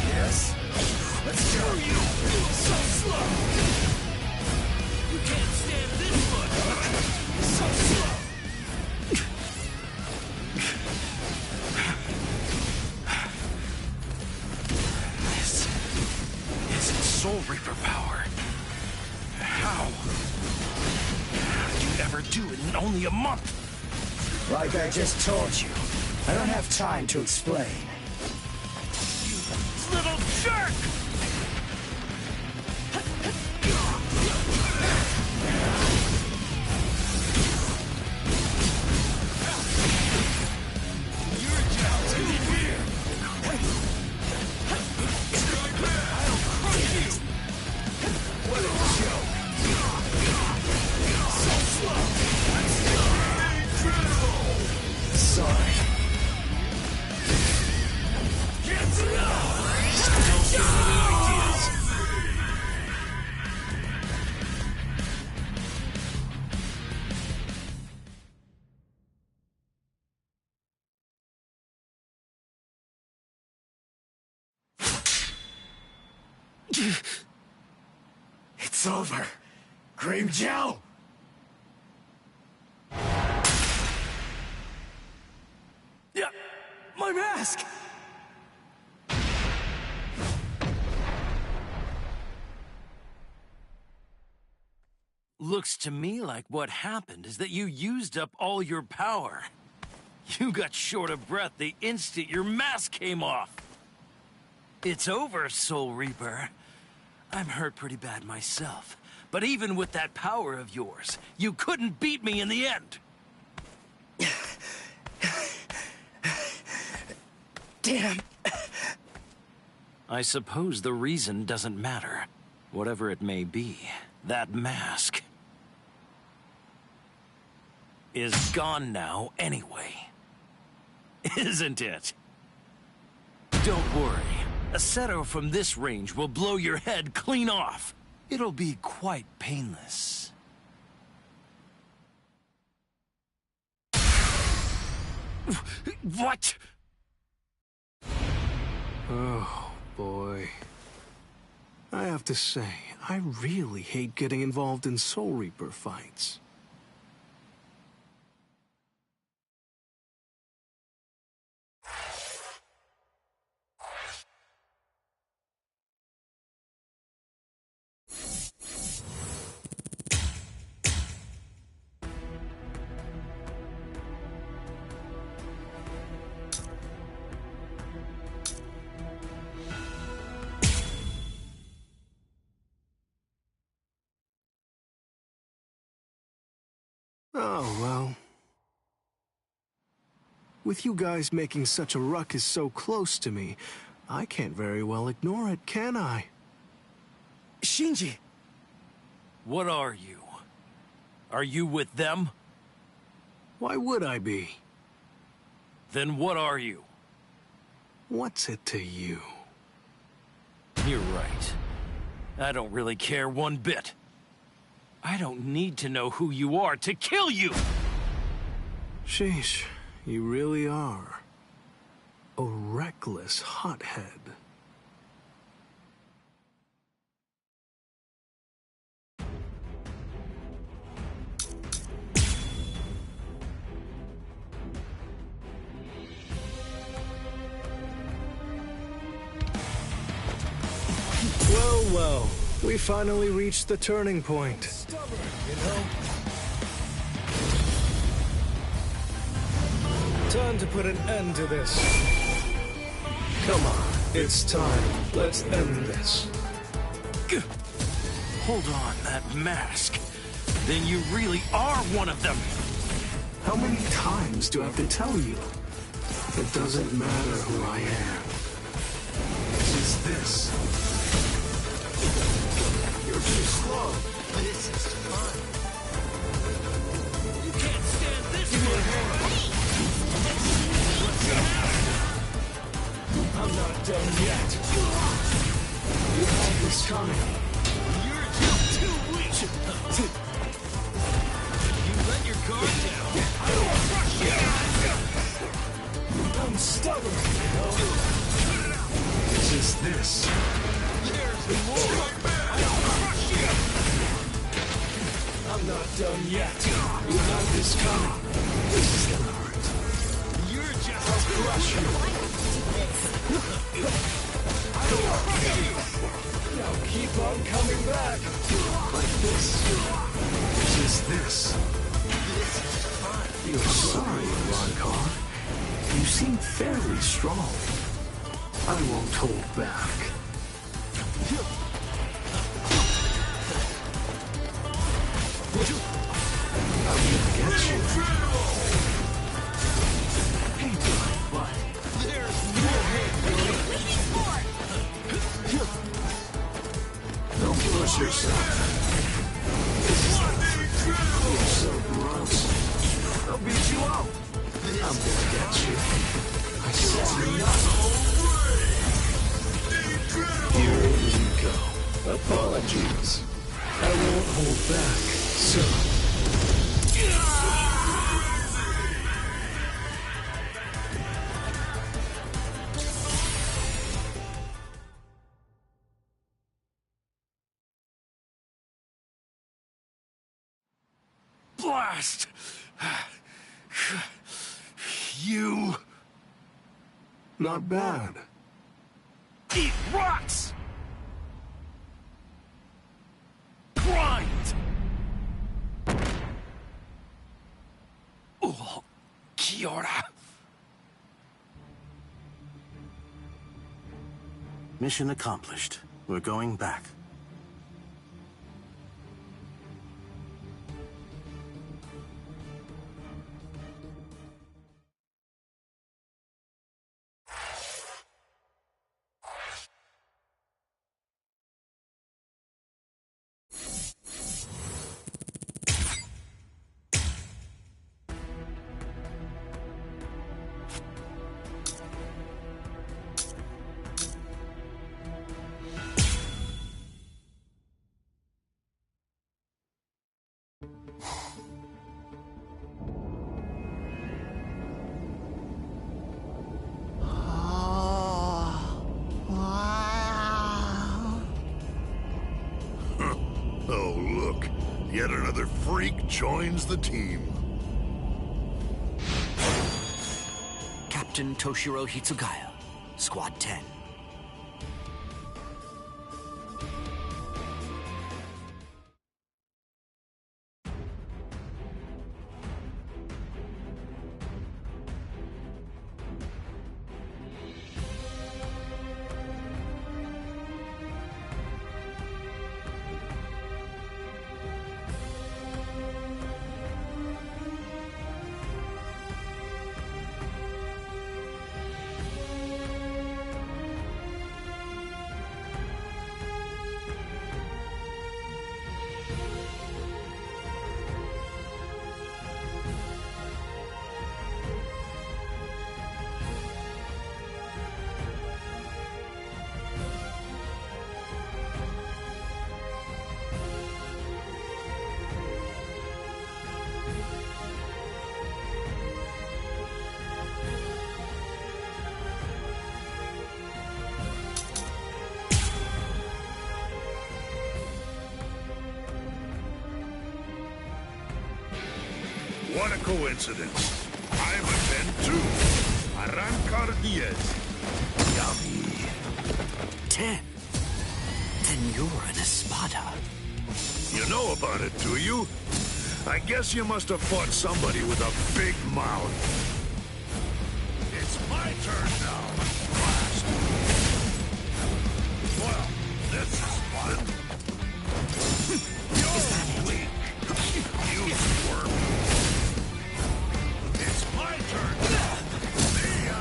Yes? Let's go! You so slow!
You can't stand this much! Soul Reaper power. How? How did you ever do it in only a month?
Like I just told you, I don't have time to explain.
You little jerk!
It's over. Grimjow!
Yeah, my mask! Looks to me like what happened is that you used up all your power. You got short of breath the instant your mask came off. It's over, Soul Reaper. I'm hurt pretty bad myself. But even with that power of yours, you couldn't beat me in the end.
Damn.
I suppose the reason doesn't matter. Whatever it may be, that mask is gone now anyway. Isn't it? Don't worry. A Seto from this range will blow your head clean off. It'll be quite painless. What?
Oh, boy. I have to say, I really hate getting involved in Soul Reaper fights. Oh, well. With you guys making such a ruckus so close to me, I can't very well ignore it, can I?
Shinji!
What are you? Are you with them?
Why would I be?
Then what are you?
What's it to you?
You're right. I don't really care one bit. I don't need to know who you are to kill you!
Sheesh, you really are a reckless hothead. Well, well, we finally reached the turning point.
Stubborn, you know?
Time to put an end to this. Come on, it's time. Let's end this.
Hold on, that mask. Then you really are one of them.
How many times do I have to tell you? It doesn't matter who I am. It's just this. You're too slow.
This is fun. You can't stand this.
Give me a hand. I'm not done yet. You had this coming.
You're just too weak. You let your guard down. I will crush you.
I'm stubborn, you know. It's just this.
There's more. I'll crush you.
I'm not done yet. You had this coming. This is gonna hurt.
You're just
I'll crush you.
I will crush you.
Now keep on coming back. Like this. Just this. Feel sorry, Ronkar. You seem fairly strong. I won't hold back. I'm gonna get you. Ain't my butt. There's no head. Don't push yourself. This is not fair. You're so gross. I'll beat you up. I'm gonna get you. I saw nothing. Here we go. Apologies. I won't hold back, so...
Blast! You...
Not bad.
Eat rocks! Grind! Oh, Kiora.
Mission accomplished. We're going back.
Oh, look. Yet another freak joins the team.
Captain Toshiro Hitsugaya, Squad 10.
What a coincidence. I'm a 10 too. Arrancar Diaz. Yummy.
10? Then you're an Espada.
You know about it, do you? I guess you must have fought somebody with a big mouth. It's my turn now. Blast. Well, this is fun. You're weak. You squirm. It's my turn. See ya.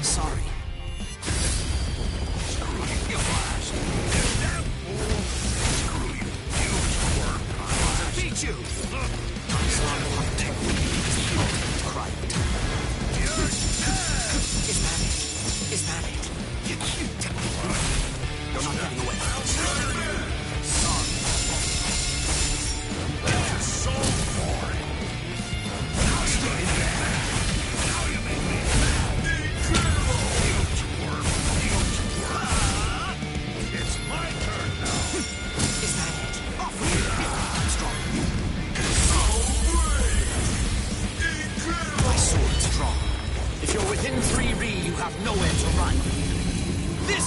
Sorry.
Screw you, you blast. Get that fool. Screw you. You squirm. I'll beat you.
Onslaught technique. Correct.
You're dead.
Is that it? Is that it? You cute.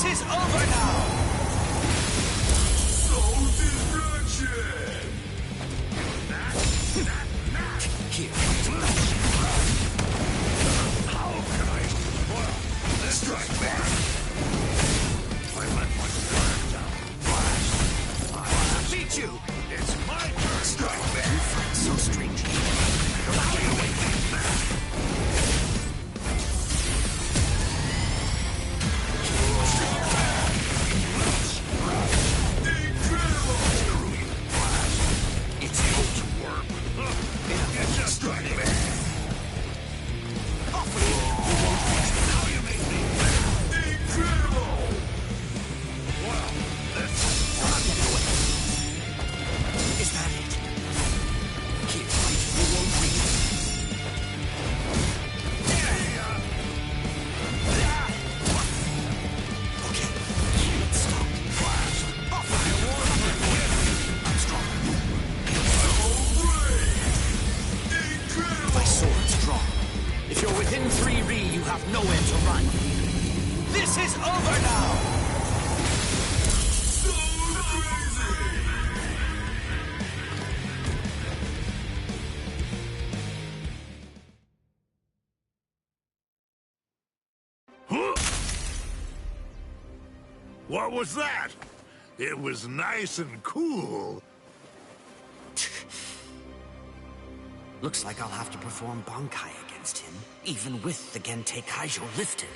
This is over now!
Soul destruction!
Here.
How can I? Well, let's strike back. I let my guard down. Blast! I
Beat you!
It's my turn. Strike back.
You fight so strangely.
It's able to work. It's just strike back. Now you make me incredible. Well, let's
Is that it? Keep fighting. You won't reach. Okay, let's stop. I'm strong.
My sword's drawn. If you're within 3 Ri, you have nowhere to run. This is over now!
so crazy. What was that? It was nice and cool.
Looks like I'll have to perform Bankai against him, even with the Gentei Kaijo lifted.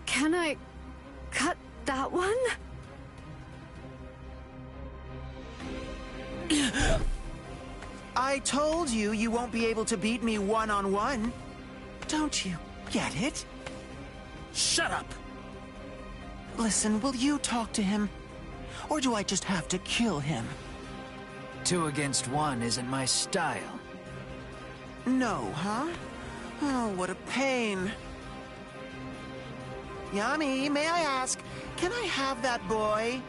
Can I cut that one?
I told you you won't be able to beat me one-on-one. Don't you get it?
Shut up!
Listen, will you talk to him? Or do I just have to kill him?
2 against 1 isn't my style.
No, huh? Oh, what a pain. Yami, may I ask, can I have that boy?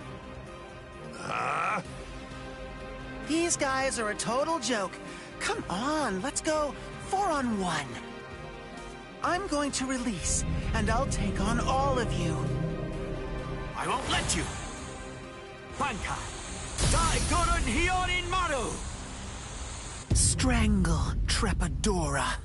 These guys are a total joke. Come on, let's go 4-on-1. I'm going to release, and I'll take on all of you.
I won't let you! Bankai! Dai Gurun Hyorin Maru!
Strangle Trepadora.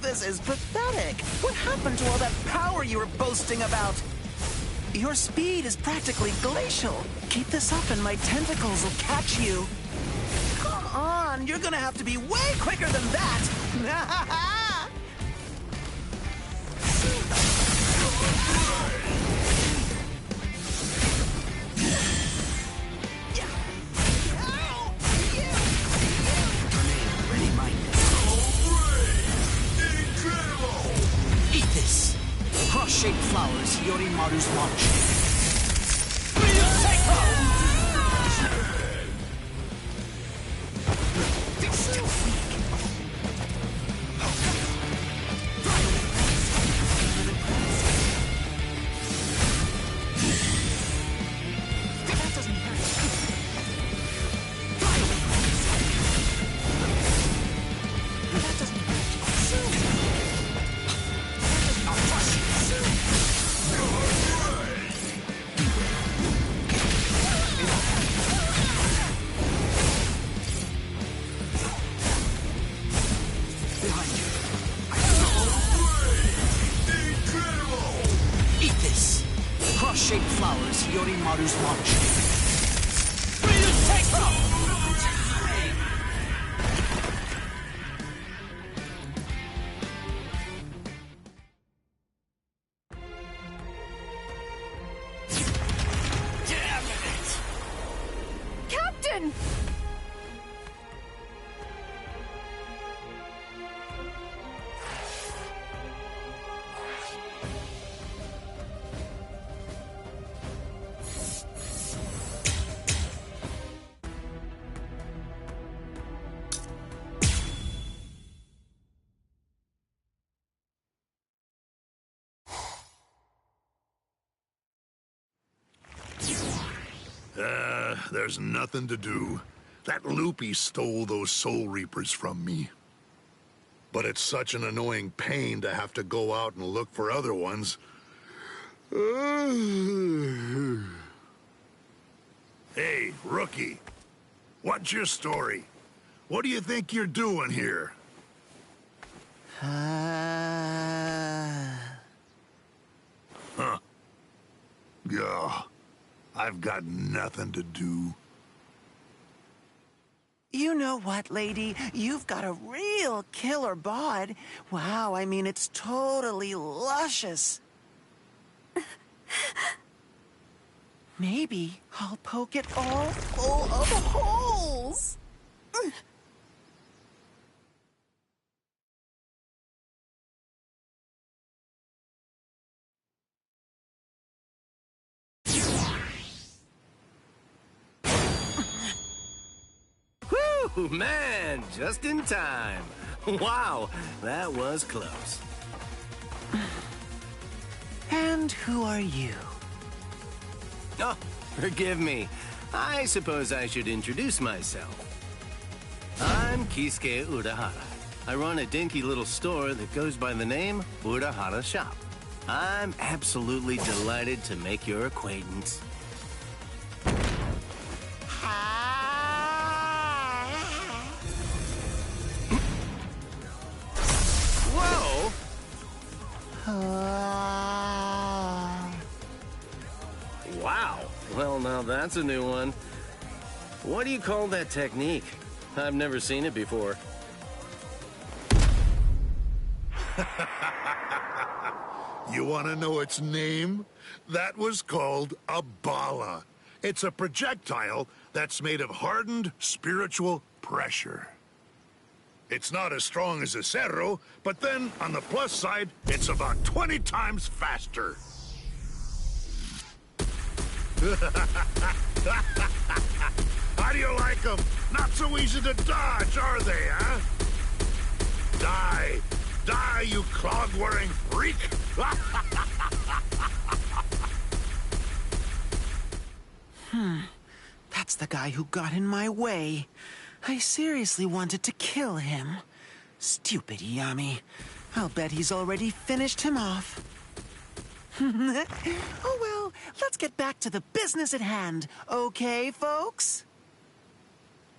This is pathetic. What happened to all that power you were boasting about? Your speed is practically glacial. Keep this up and my tentacles will catch you. Come on, you're gonna have to be way quicker than that.
Eat this! Cross-shaped flowers, Yorimaru's launch. heart-shaped flowers Yorimaru's launch.
Take off!
Damn it! Captain!
There's nothing to do. That Loopy stole those Soul Reapers from me. But it's such an annoying pain to have to go out and look for other ones. Hey, rookie. What's your story? What do you think you're doing here? Huh. Yeah. I've got nothing to do.
You know what, lady? You've got a real killer bod. Wow, I mean, it's totally luscious. Maybe I'll poke it all full of holes.
Whew, man, just in time. Wow, that was close.
And who are you?
Oh, forgive me. I suppose I should introduce myself. I'm Kisuke Urahara. I run a dinky little store that goes by the name Urahara Shop. I'm absolutely delighted to make your acquaintance. Whoa! Wow. Well, now that's a new one. What do you call that technique? I've never seen it before.
You want to know its name? That was called a bala. It's a projectile that's made of hardened spiritual pressure. It's not as strong as a cerro, but then, on the plus side, it's about 20 times faster. How do you like them? Not so easy to dodge, are they, huh? Die! Die, you clog-wearing freak!
That's the guy who got in my way. I seriously wanted to kill him. Stupid Yami. I'll bet he's already finished him off. Oh well, let's get back to the business at hand, okay, folks?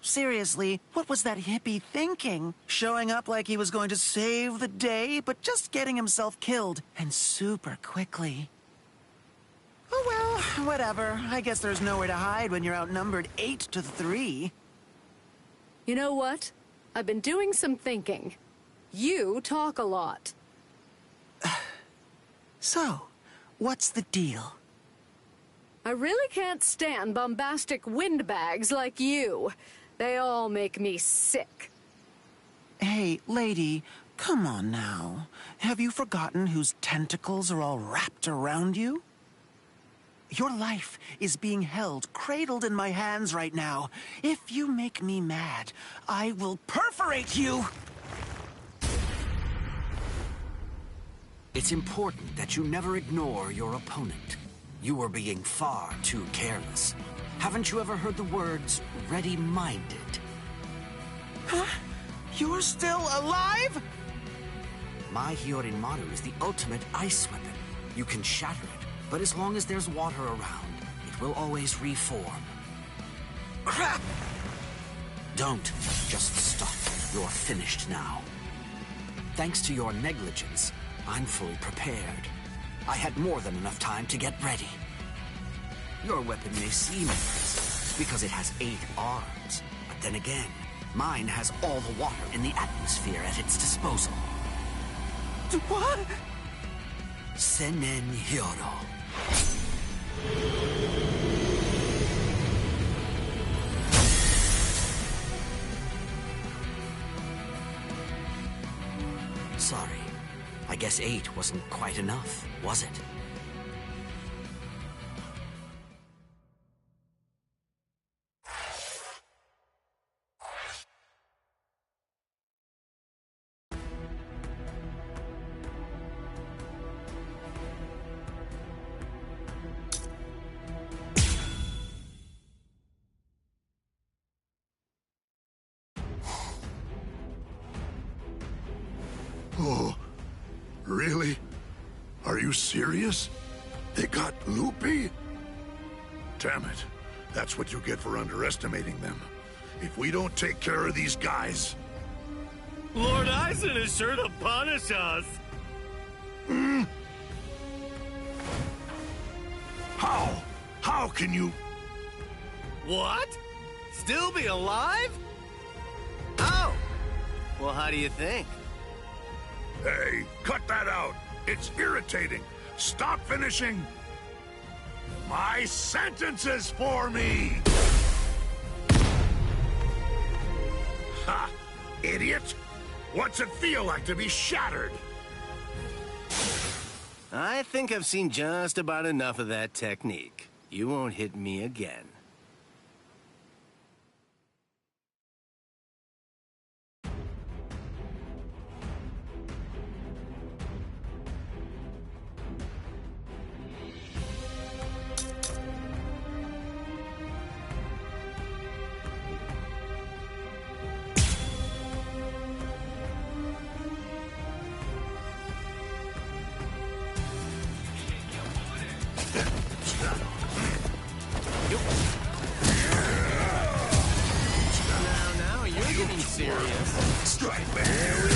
Seriously, what was that hippie thinking? Showing up like he was going to save the day, but just getting himself killed, and super quickly. Oh well, whatever. I guess there's nowhere to hide when you're outnumbered 8-3.
You know what? I've been doing some thinking. You talk a lot.
So, what's the deal?
I really can't stand bombastic windbags like you. They all make me sick.
Hey, lady, come on now. Have you forgotten whose tentacles are all wrapped around you? Your life is being held, cradled in my hands right now. If you make me mad, I will perforate you!
It's important that you never ignore your opponent. You are being far too careless. Haven't you ever heard the words, ready-minded?
Huh? You're still alive?
My Hyorimaru is the ultimate ice weapon. You can shatter it, but as long as there's water around, it will always reform.
Crap!
Don't just stop. You're finished now. Thanks to your negligence, I'm fully prepared. I had more than enough time to get ready. Your weapon may seem impressive because it has 8 arms. But then again, mine has all the water in the atmosphere at its disposal.
What?
Senen Hyoro. Sorry. I guess 8 wasn't quite enough, was it?
Oh, really? Are you serious? They got loopy? Damn it. That's what you get for underestimating them. If we don't take care of these guys...
Lord Eisen is sure to punish us.
How? How can you...
What? Still be alive? Oh! Well, how do you think?
Hey, cut that out! It's irritating! Stop finishing my sentences for me! Ha! Idiot! What's it feel like to be shattered?
I think I've seen just about enough of that technique. You won't hit me again. Now you're getting serious.
Strike back! Here we go.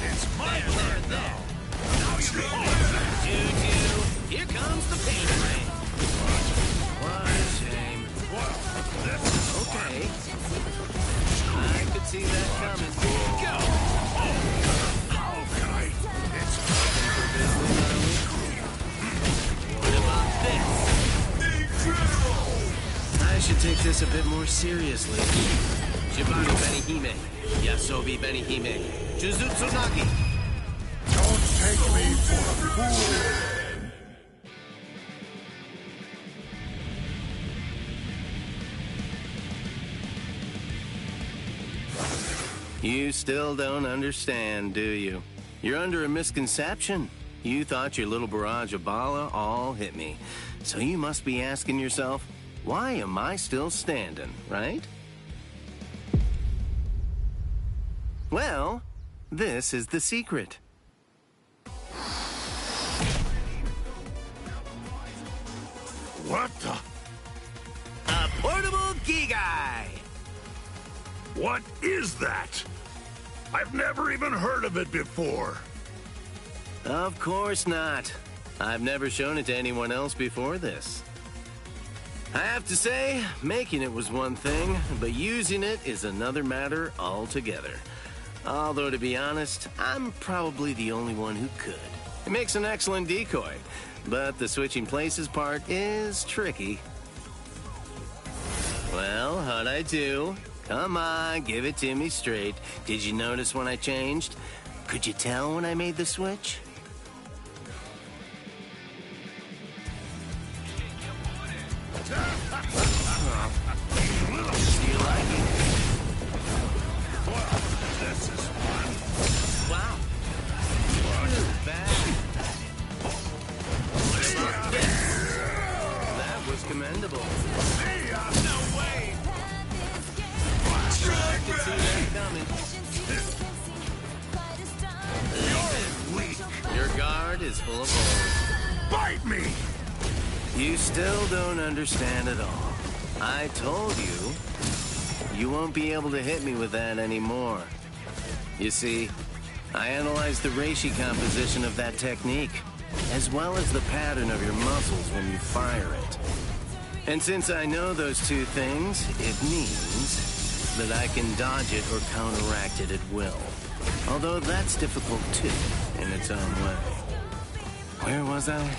It's my turn now. Now you're
Choo-choo. Here comes the pain train. What a shame. Okay. I could see that coming. Go!
How can I? It's
open for business, What about this?
incredible!
I should take this a bit more seriously. Shibari Benihime. Yasobi Benihime. Jujutsu Nagi.
Don't take me for a fool!
You still don't understand, do you? You're under a misconception. You thought your little barrage of Bala all hit me. So you must be asking yourself, why am I still standing, right? Well, this is the secret.
What the?
A portable Gigai!
What is that? I've never even heard of it before.
Of course not. I've never shown it to anyone else before this. I have to say, making it was one thing, but using it is another matter altogether. Although, to be honest, I'm probably the only one who could. It makes an excellent decoy, but the switching places part is tricky. Well, how'd I do? Come on, give it to me straight. Did you notice when I changed? Could you tell when I made the switch? Do you like it?
This is fun.
Wow. Too bad. That was commendable.
No way!
I could see that coming.
You're weak.
Your guard is full of holes.
Bite me!
You still don't understand at all. I told you, you won't be able to hit me with that anymore. You see, I analyzed the reishi composition of that technique. as well as the pattern of your muscles when you fire it. And since I know those two things, it means that I can dodge it or counteract it at will. Although that's difficult too, in its own way. Where was I?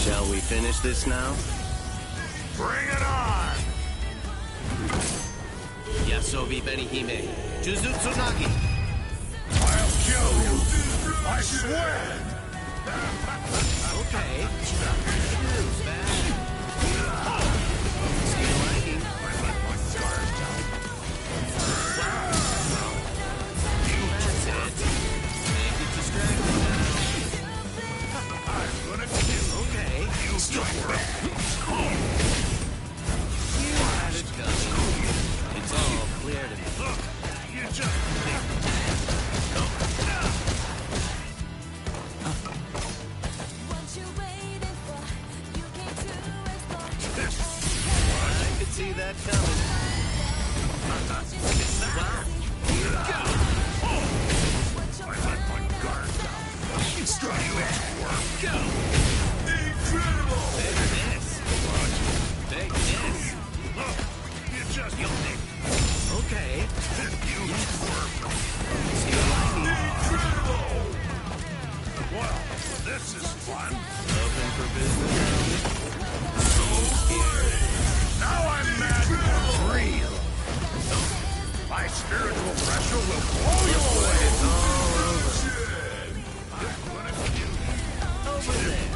Shall we finish this now?
Bring it on!
Yasobi Benihime, Jujutsu Nagi.
I'll kill you! I swear!
Okay. Too bad. See you liking. That's it. Make it distracting now.
I'm gonna kill
Okay.
you!
You had it coming. It's all clear to me.
Look, you just
I could see that coming. Wow.
I let my guard down. Strike you at work.
Go!
Incredible!
Take this. Take this.
Look, you just
Okay.
you twerp.
See you liking.
Incredible! Well, this is fun.
Open for business.
Now I'm mad for real. My spiritual pressure will blow you away.
It's all over.
I'm gonna kill you.
Over there.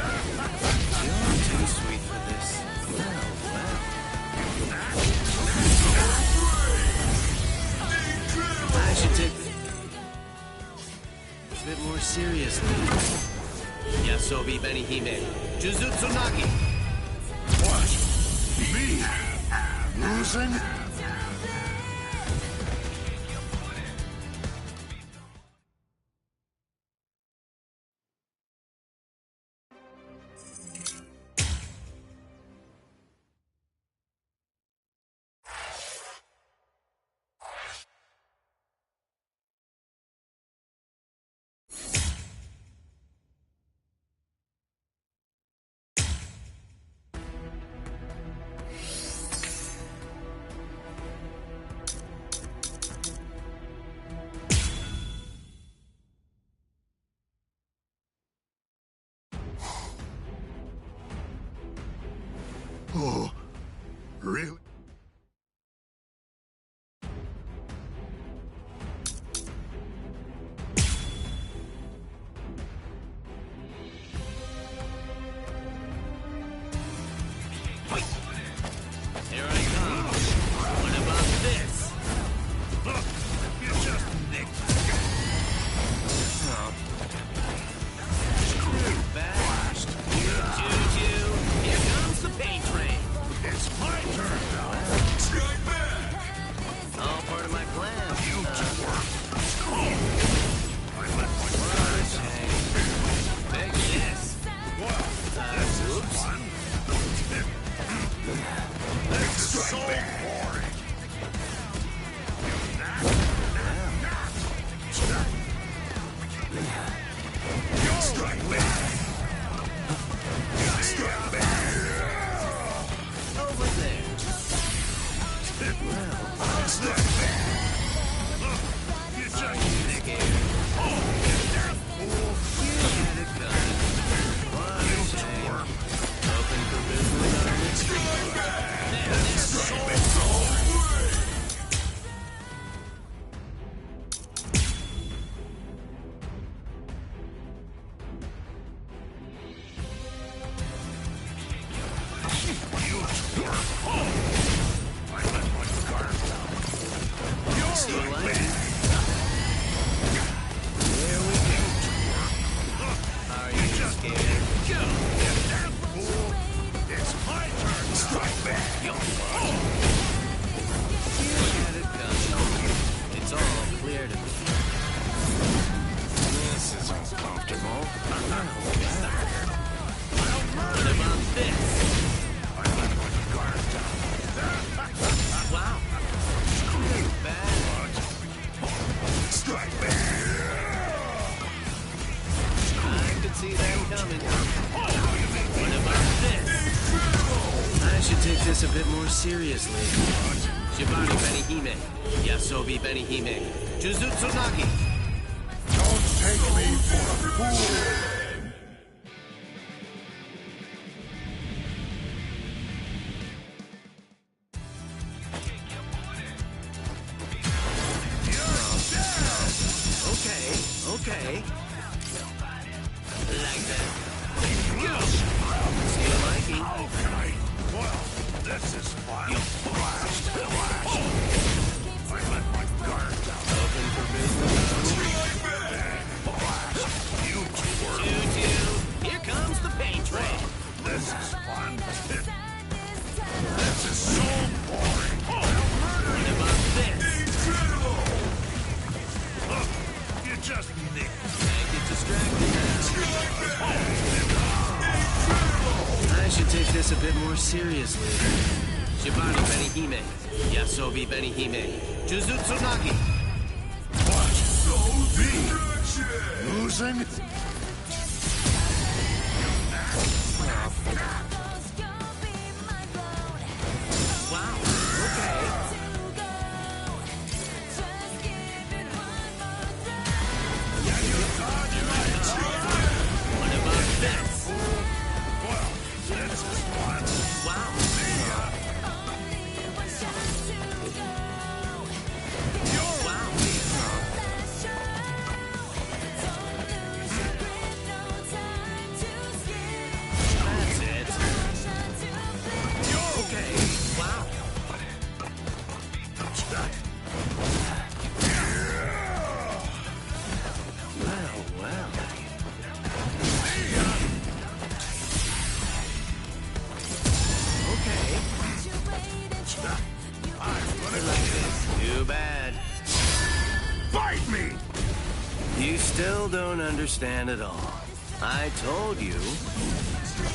You're too sweet for this. I should take this a bit more seriously. Yasobi Benihime, Jujutsu Nagi.
What? Me? Losing? Oh, really?
Here I come. What about this?
Look, you just nicked.
Oh. Too bad. Juju, here comes the pain train.
It's my turn now. Strike back.
All part of my plan.
You twerp. I let my guard down.
Take this.
Well, this is
Oops.
fun. This is so boring. Strike back. Strike back.
Over there.
Strike back. Look, you just
Scared.
oh, get that fool.
You had it coming. What a shame. Open for business.
Strike back.
There,
Strike back. You twerp. Oh, I let my guard down. You're
See you
like
later.
me.
Here we go. Are you
just
scared?
Go! Get that fool! It's my turn now. Strike back!
You had it coming. It's all clear to me. This is uncomfortable. What about this?
I let my guard down.
Wow. Too bad. should take this a bit more seriously. Shibari Benihime, Yasobi Benihime, Jujutsu Nagi.
Don't take me for a fool!
Okay. Like that. See you liking.
Okay. Well, this is fun. Blast. I let my guard down.
Open for business.
Blast. You two were.
Choo-choo. Here comes the paint train.
This is fun. This is so boring.
What about this?
Incredible. Look, you just nicked.
Can't get distracted now. I should take this a bit more seriously. Shibari Benihime, Yasobi Benihime, Jujutsu Nagi.
What? So be losing?
Wow. Okay. What about this?
Well, this is fun.
Wow. That's it. Okay. Wow. Well. Okay. Too bad.
Fight me!
You still don't understand at all. I told you,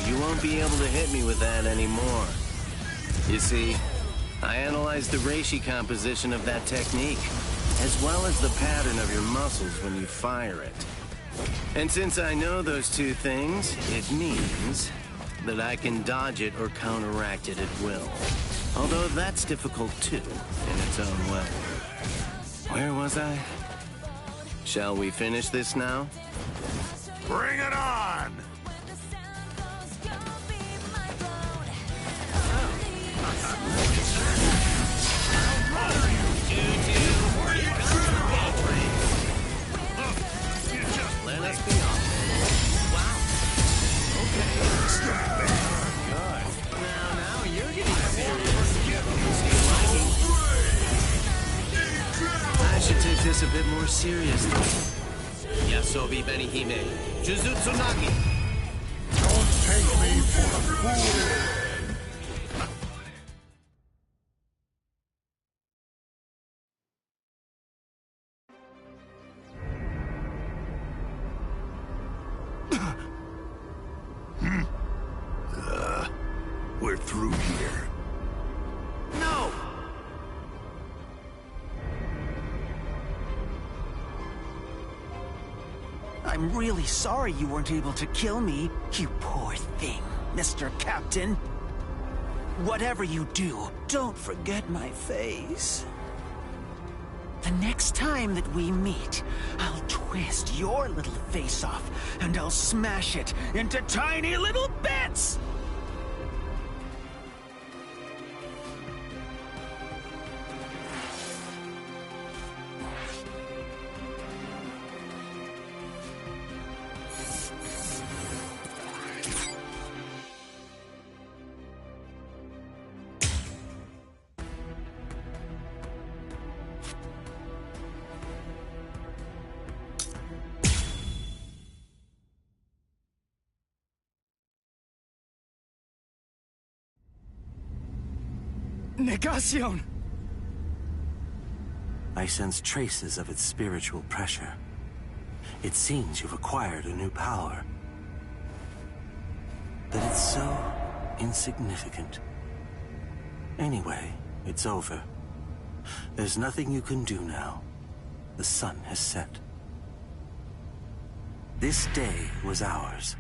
you won't be able to hit me with that anymore. You see, I analyzed the reishi composition of that technique, as well as the pattern of your muscles when you fire it. And since I know those two things, it means that I can dodge it or counteract it at will. Although that's difficult too, in its own way. Where was I? Shall we finish this now?
Bring it on!
Let us be off. Wow. Okay. Good. Now you're getting serious. I should take this a bit more seriously. Yasobi Benihime, Jujutsu Nagi.
Don't take me for a fool! We're through here.
No!
I'm really sorry you weren't able to kill me, you poor thing, Mr. Captain. Whatever you do, don't forget my face. The next time that we meet, I'll twist your little face off, and I'll smash it into tiny little bits!
Negacion!
I sense traces of its spiritual pressure. It seems you've acquired a new power. But it's so insignificant. Anyway, it's over. There's nothing you can do now. The sun has set. This day was ours.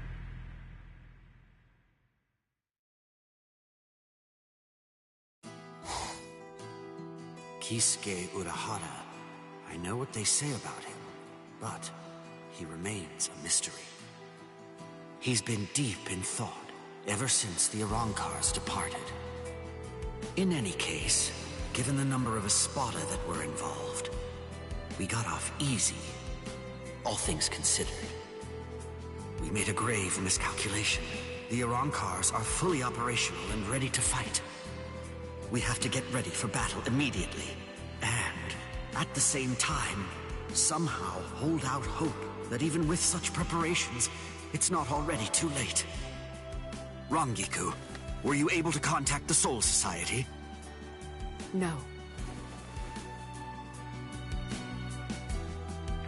Kisuke Urahara. I know what they say about him, but he remains a mystery. He's been deep in thought ever since the Arankars departed. In any case, given the number of Espada that were involved, we got off easy, all things considered. We made a grave miscalculation. The Arankars are fully operational and ready to fight. We have to get ready for battle immediately, and at the same time, somehow hold out hope that even with such preparations, it's not already too late. Rangiku, were you able to contact the Soul Society?
No.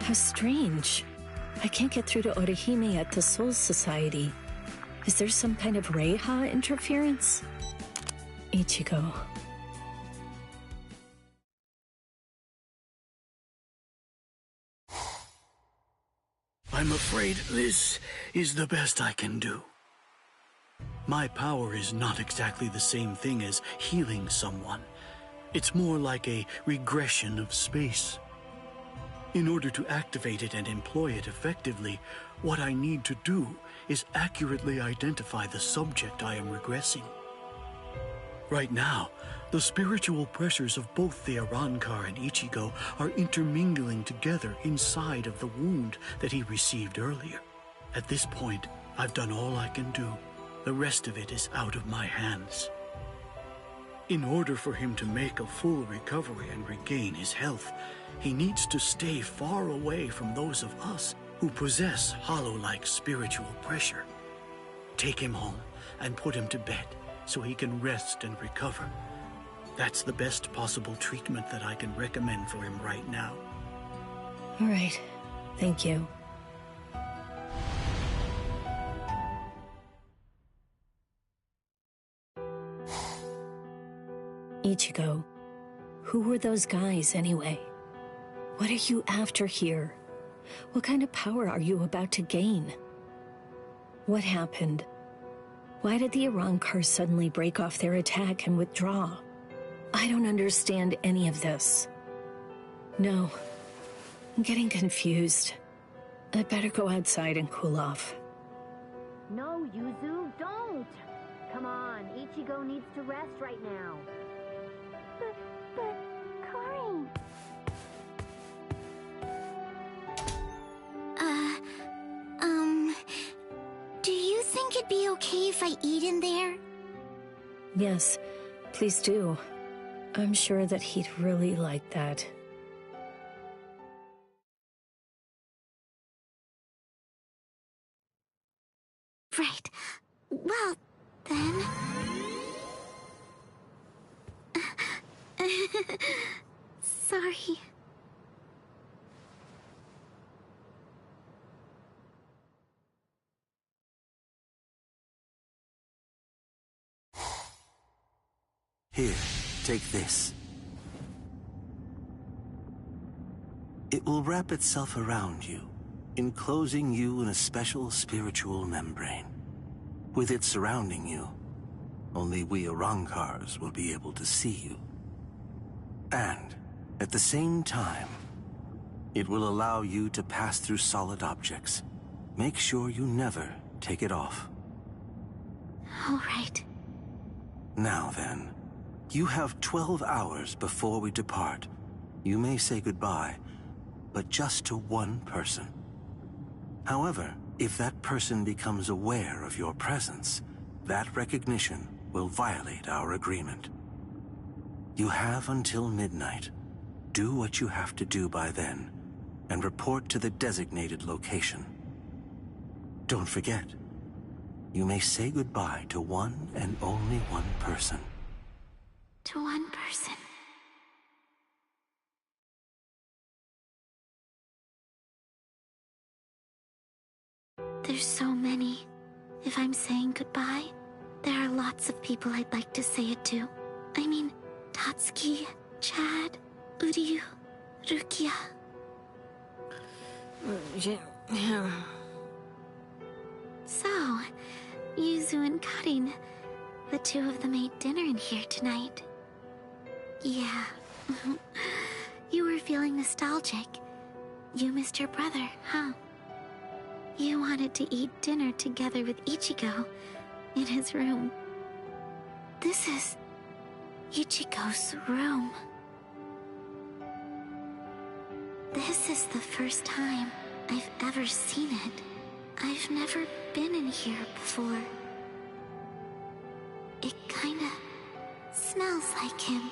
How strange. I can't get through to Orihime at the Soul Society. Is there some kind of Reiha interference? Ichigo.
I'm afraid this is the best I can do. My power is not exactly the same thing as healing someone. It's more like a regression of space. In order to activate it and employ it effectively, what I need to do is accurately identify the subject I am regressing. Right now, the spiritual pressures of both the Arankar and Ichigo are intermingling together inside of the wound that he received earlier. At this point, I've done all I can do. The rest of it is out of my hands. In order for him to make a full recovery and regain his health, he needs to stay far away from those of us who possess hollow-like spiritual pressure. Take him home and put him to bed so he can rest and recover. That's the best possible treatment that I can recommend for him right now.
All right. Thank you. Ichigo, who were those guys anyway? What are you after here? What kind of power are you about to gain? What happened? Why did the Arankars suddenly break off their attack and withdraw? I don't understand any of this. No, I'm getting confused. I'd better go outside and cool off.
No, Yuzu, don't! Come on, Ichigo needs to rest right now. But, Karin...
Do you think it'd be okay if I eat in there?
Yes, please do. I'm sure that he'd really like that.
Right. Well, then... Sorry.
Here, take this. It will wrap itself around you, enclosing you in a special spiritual membrane. With it surrounding you, only we Arankars will be able to see you. And, at the same time, it will allow you to pass through solid objects. Make sure you never take it off.
All right.
Now then, you have 12 hours before we depart. You may say goodbye, but just to one person. However, if that person becomes aware of your presence, that recognition will violate our agreement. You have until midnight. Do what you have to do by then, and report to the designated location. Don't forget, you may say goodbye to one and only one person.
To one person. There's so many. If I'm saying goodbye, there are lots of people I'd like to say it to. I mean, Tatsuki, Chad, Uryu, Rukia. So, Yuzu and Karin, the two of them ate dinner in here tonight. Yeah, You were feeling nostalgic. You missed your brother, huh? You wanted to eat dinner together with Ichigo in his room. This is Ichigo's room. This is the first time I've ever seen it. I've never been in here before. It kinda smells like him.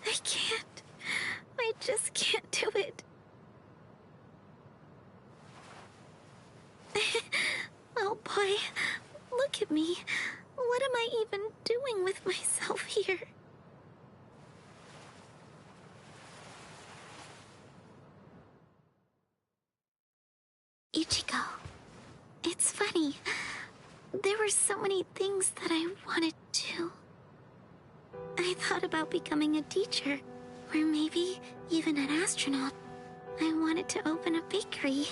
I can't. I just can't do it. Oh boy, look at me. What am I even doing with myself here? Ichigo, it's funny. There were so many things that I wanted to. I thought about becoming a teacher, or maybe even an astronaut. I wanted to open a bakery,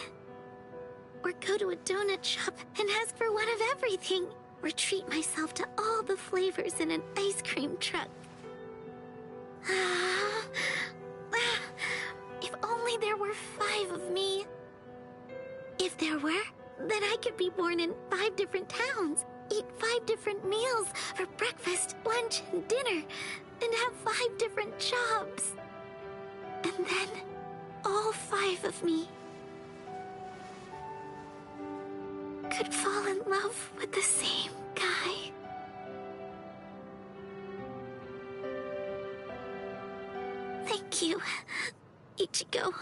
or go to a donut shop and ask for one of everything, or treat myself to all the flavors in an ice cream truck. If only there were 5 of me. If there were, then I could be born in 5 different towns, eat 5 different meals for breakfast, lunch, and dinner, and have 5 different jobs. And then, all 5 of me could fall in love with the same guy. Thank you, Ichigo.